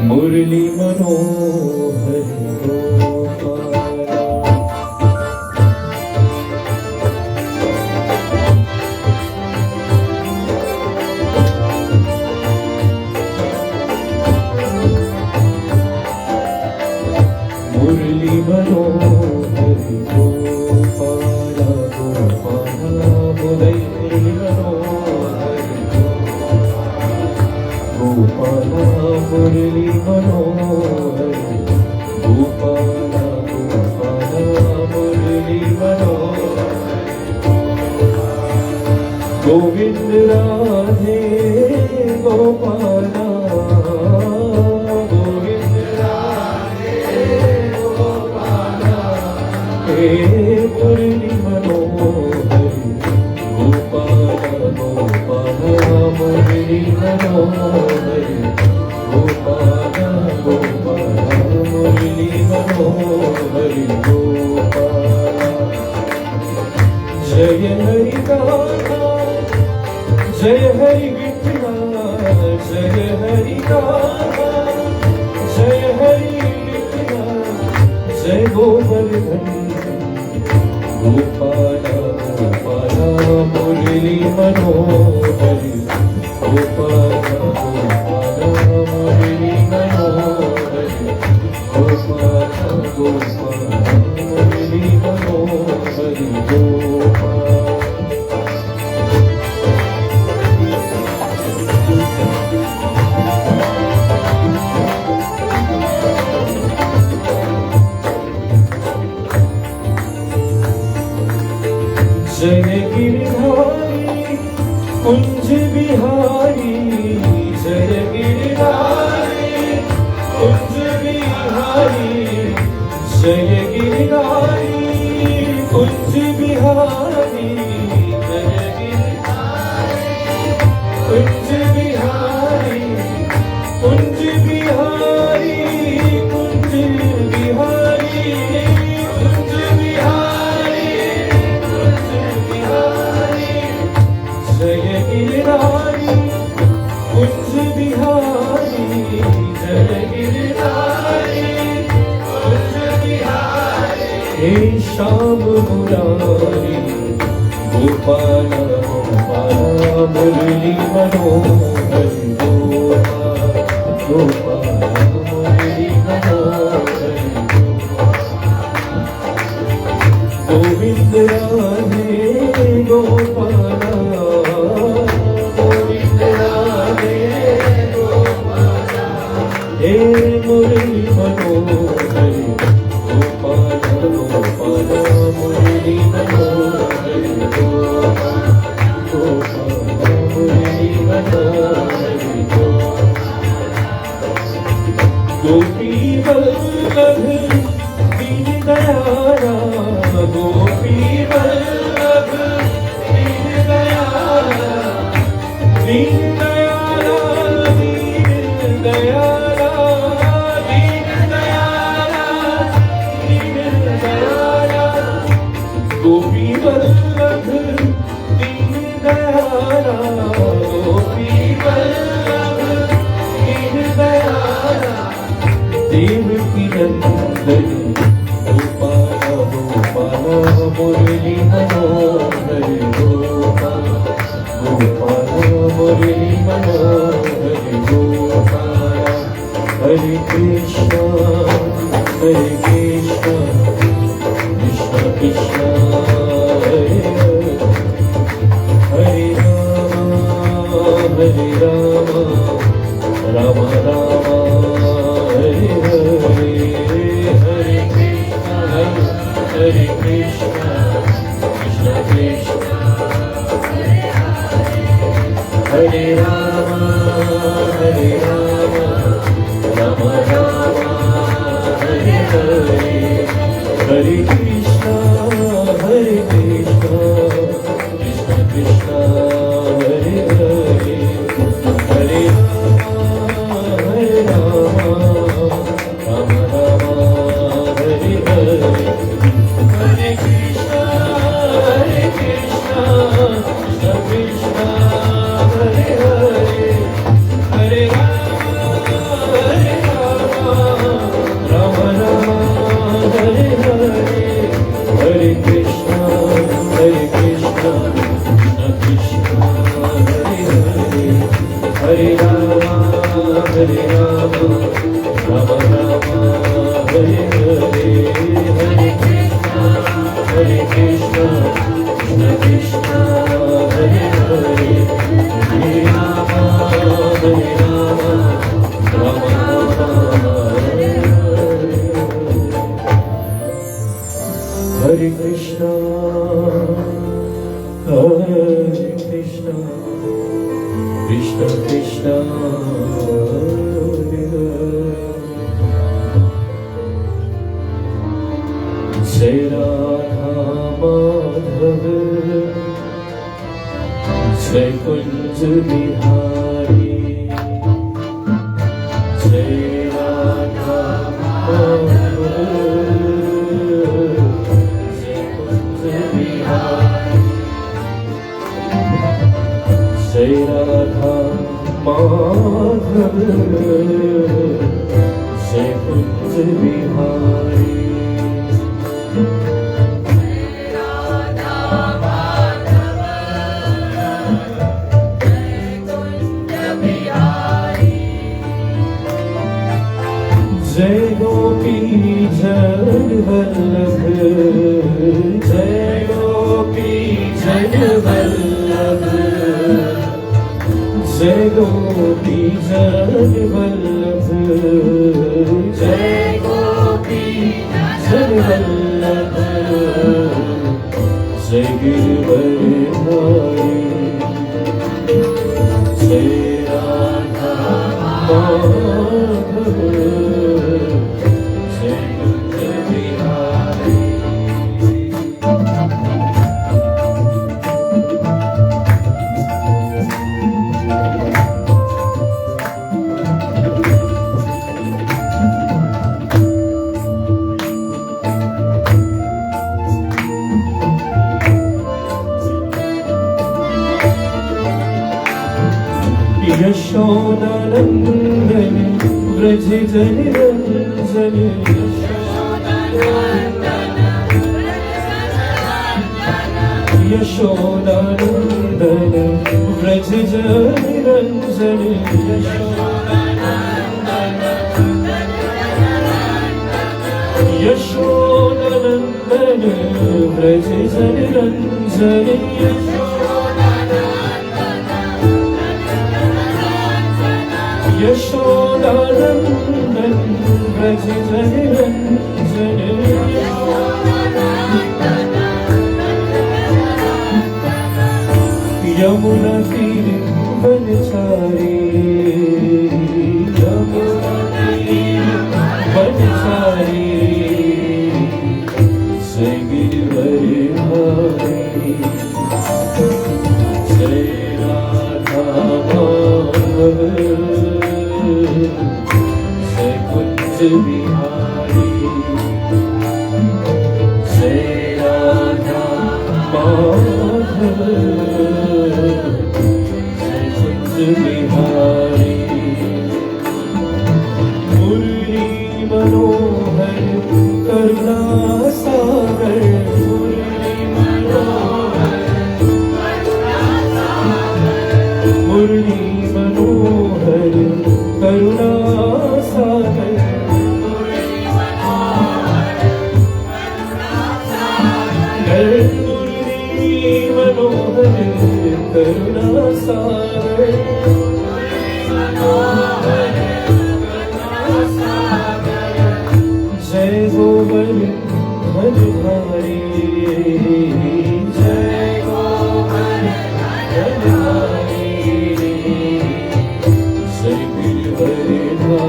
मुरली मनोहर गोपाला. मुरली मनोहर गोपाला गोपाला, मुरली मनोहर गोपाला गोविंद राधे गोपाला, गोविंद राधे गोपाला, हे मुरली मनोहर गोपाला गोपाला, मुरली मनोहर गोपाला गोपाला, मुरली मनोहर गोपाला। जय हरि गाथा, जय हरि विठला, जय हरि गाथा, जय हरि विठला, जय गोवर्धन गोपाला गोपाला, मुरली मनोहर गोपाला गोपाला, मुरली मनोहर गोपाला गोपाला, मुरली मनोहर गोपाला। जय गिरधारी कुंज बिहारी, जय गिरधारी कुंज बिहारी, जय गिरधारी कुंज बिहारी, जय गिरधारी कुंज बिहारी, कुंज बिहारी, कुंज बिहारी, कुंज बिहारी, कुंज बिहारी, जय गिरधारी कुंज बिहारी, जय गिरधारी कुंज बिहारी, हे श्याम मुरारी गोपाला गोपाला, मुरली मनोहर गोपाला गोपाला, मुरली मनोहर गोविंद राधे गोपाला, गोविंद राधे गोपाला, हे मुरली मनोहर गोपाला गोपाला, मुरली मनोहर गोपाला गोपाला, मुरली मनोहर गोपी वल्लभ दीन दयाला, गोपी वल्लभ दीन दयाला, दीन दयाला, दीन दयाला, दीन दयाला, दीन दयाला, गोपी वल्लभ दीन दयाला, गोपी वल्लभ दीन दयाला, देवकी नंदन गोपाला गोपाला, मुरली मनोहर गोपाला गोपाला, मुरली मनोहर गोपाला। हरे कृष्णा कृष्ण कृष्ण हरे हरे, हरे राम राम राम हरे हरे, हरे कृष्णा कृष्ण कृष्ण हरे राम राम राम हरे हरे, हरे कृष्णा कृष्ण कृष्ण हरे हरे, हरे राम राम राम हरे हरे, हरे कृष्णा कृष्ण कृष्ण हरे हरे, हरे राम राम राम हरे हरे, हरे कृष्णा कृष्ण कृष्ण हरे हरे, हरे राम राम राम हरे हरे, हरे कृष्णा कृष्ण कृष्ण हरे हरे, हरे राम राम हरे हरे, हरे कृष्णा हरे Krishna Krishna Krishna Hare Hare Jai Radha Madhav Jai Kunj Bihari Jai Radha Madhav Jai Kunj Bihari Jai Radha Madhav Jai Kunj Bihari जय गोपी जन वल्लभ जय गोपी जन वल्लभ जय गोपी जन वल्लभ जय गोपी जन वल्लभ जय गिरवरधारी जय राधा माधव यशोदानंदन व्रज जन रंजन यशोदानंदन व्रज जन रंजन यशोदानंदन व्रज जन रंजन यशोदानंदन व्रज जन रंजन यमुना तीर वनचारी यमुना तीर वनचारी जय गिरवरधारी जय राधा माधव जय कुंज बिहारी जय राधा माधव जय कुंज बिहारी मुरली मनोहर करुणा सागर मुरली मनोहर मुरली मनोहर करुणा सागर मुरली मनोहर करुणा सागर जय गोवर धनधारी जय गोवर धनधारी जय गिरवरधारी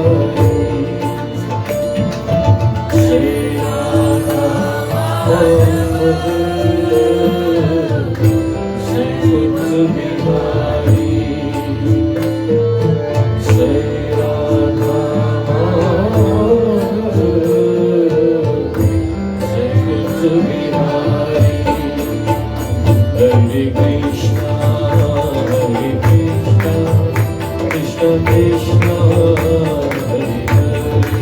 जय राधा माधव जय कुंज बिहारी जय राधा माधव जय कुंज बिहारी हरे कृष्णा कृष्ण कृष्ण हरे हरे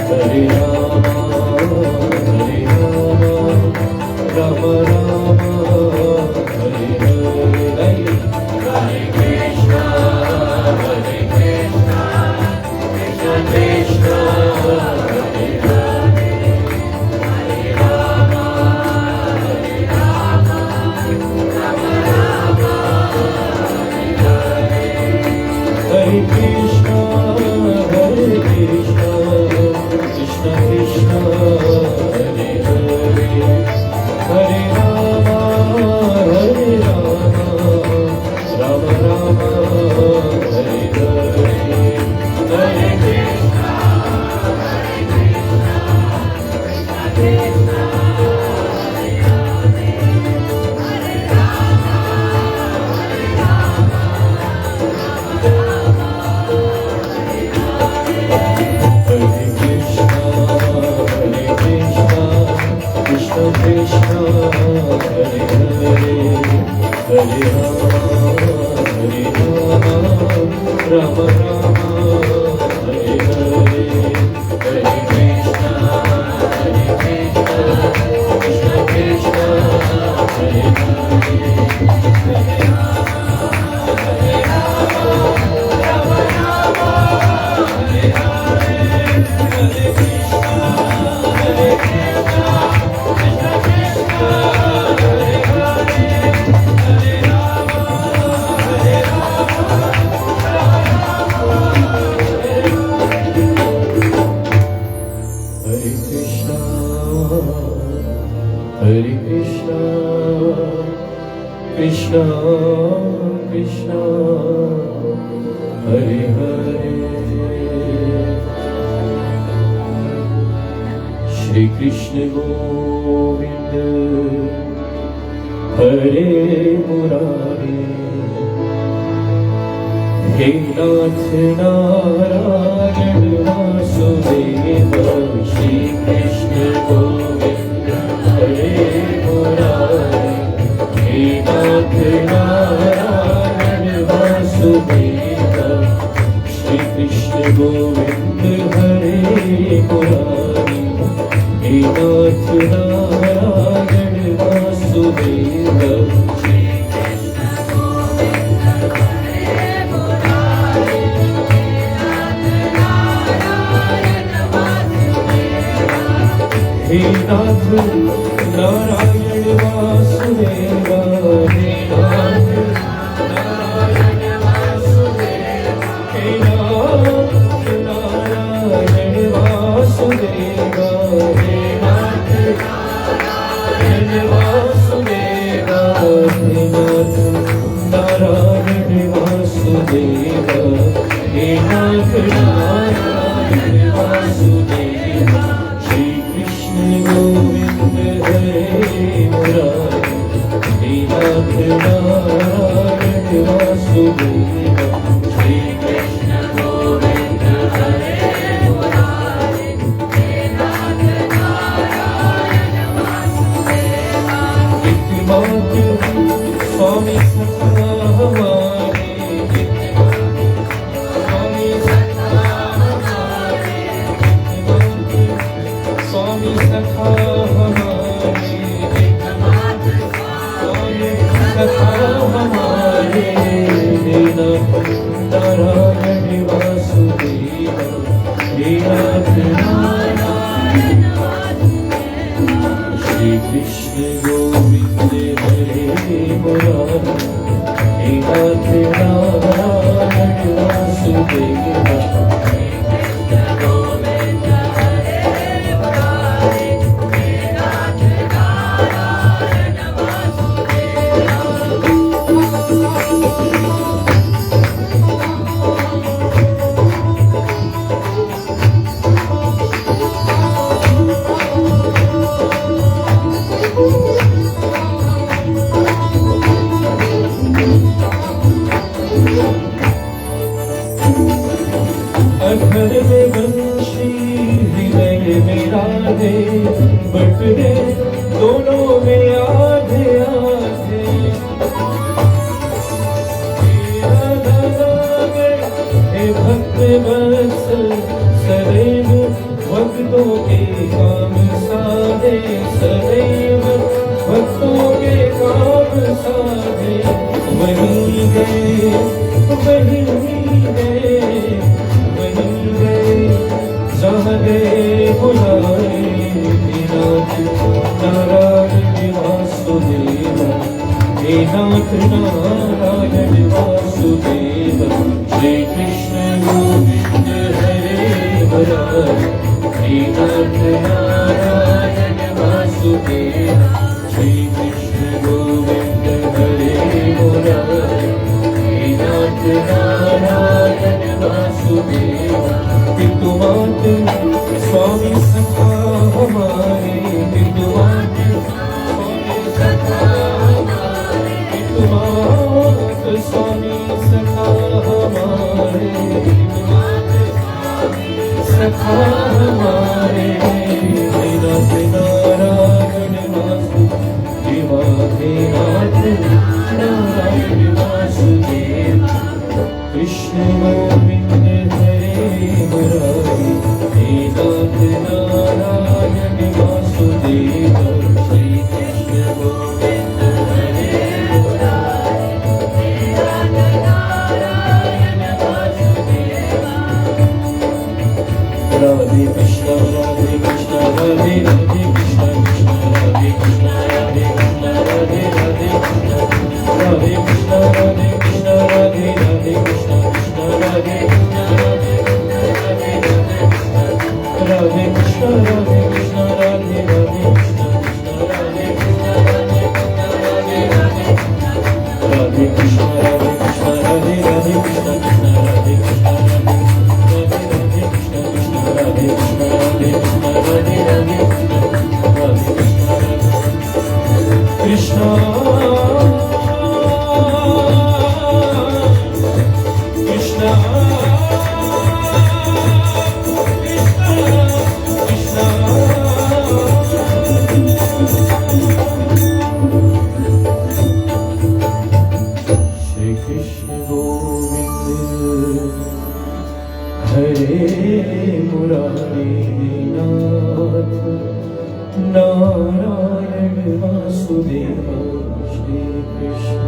हरे राम राम राम हरे हरे हरे कृष्णा कृष्ण कृष्ण हरे हरे हरे राम राम राम हरे हरे हरे कृष्णा कृष्ण कृष्ण हरे हरे हरे सखा हमारे नारायण वासुदेव राधे नारायण वासुदेव कृष्ण गोविंद हरे मुरारी हे नाथ नारायण वासुदेव श्री कृष्ण गोविंद हरे मुरारी हे नाथ नारायण वासुदेव राधे कृष्ण राधे कृष्ण राधे राधे कृष्ण कृष्ण राधे कृष्ण राधे कृष्ण राधे राधे कृष्ण राधे कृष्ण राधे कृष्ण राधे राधे कृष्ण कृष्ण राधे कृष्ण राधे राधे राधे कृष्ण राधे कृष्ण राधे राधे कृष्ण कृष्ण राधे कृष्ण राधे राधे राधे राधे कृष्ण राधे कृष्ण राधे राधे कृष्ण कृष्ण राधे कृष्ण राधे कृष्ण राधे कृष्ण राधे राधे कृष्ण कृष्ण श्री कृष्ण गोविंद हरे मुरारी नाथ नारायण वासुदेव श्री कृष्ण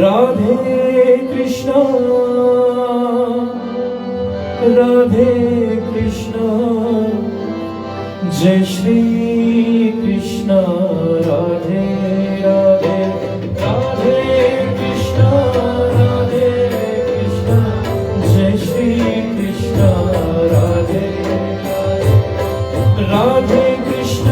राधे कृष्ण राधे कृष्ण जय श्री कृष्ण राधे राधे राधे कृष्ण जय श्री कृष्ण राधे राधे कृष्ण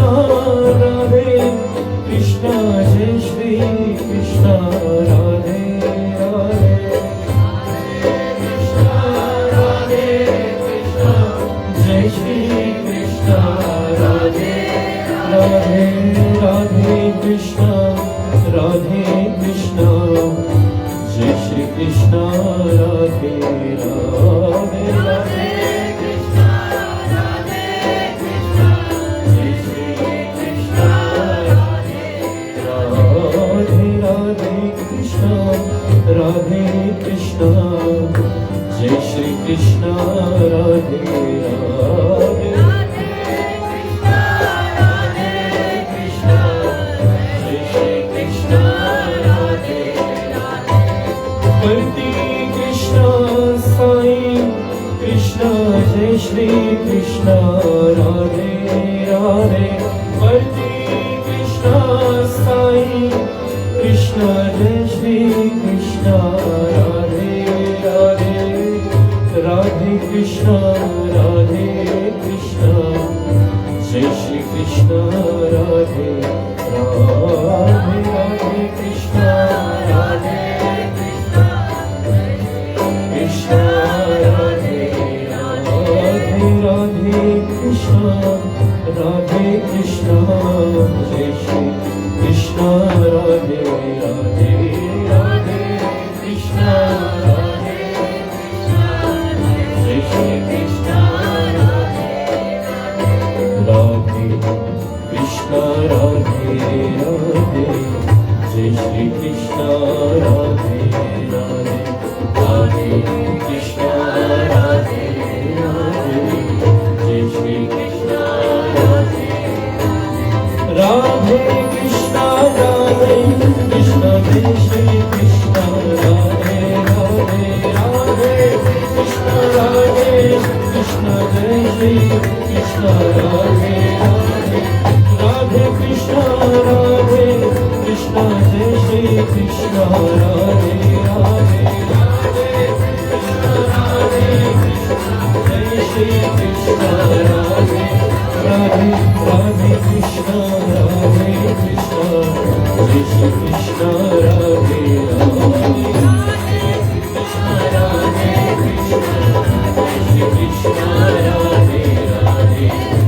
जय श्री कृष्ण राधे राधे जय श्री कृष्ण राधे राधे राधे कृष्ण जय श्री कृष्ण राधे राधे राधे कृष्ण जय श्री कृष्ण राधे राधे कृष्ण राधे कृष्ण जय श्री कृष्ण राधे राधे बंदी कृष्ण साई कृष्ण जय श्री कृष्ण राधे राधे बंदी कृष्ण साई कृष्ण जय श्री कृष्ण राधे राधे राधे कृष्ण जय श्री कृष्ण राधे राधे राधे कृष्ण राधे कृष्ण राधे राधे राधे कृष्ण जय श्री कृष्ण राधे राधे राधे कृष्ण राधे जय श्री कृष्ण राधे कृष्ण राधे राधे जय श्री कृष्ण राधे राधे राधे कृष्ण राधे राधे जय श्री कृष्ण राधे राधे कृष्ण जय श्री कृष्ण राधे राधे राधे कृष्ण जय श्री कृष्ण राधे राधे राधे कृष्ण जय श्री कृष्ण राधे राधे राधे जय श्री कृष्ण राधे राधे राधे कृष्ण जय श्री कृष्ण राधे राधे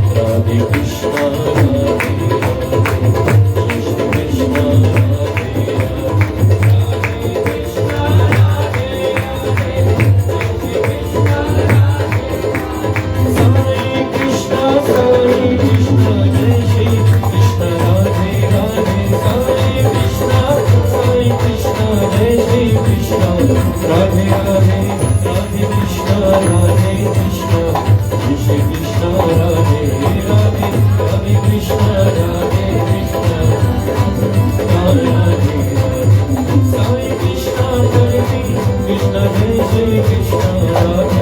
राधे कृष्ण राधे Krishna, Radhe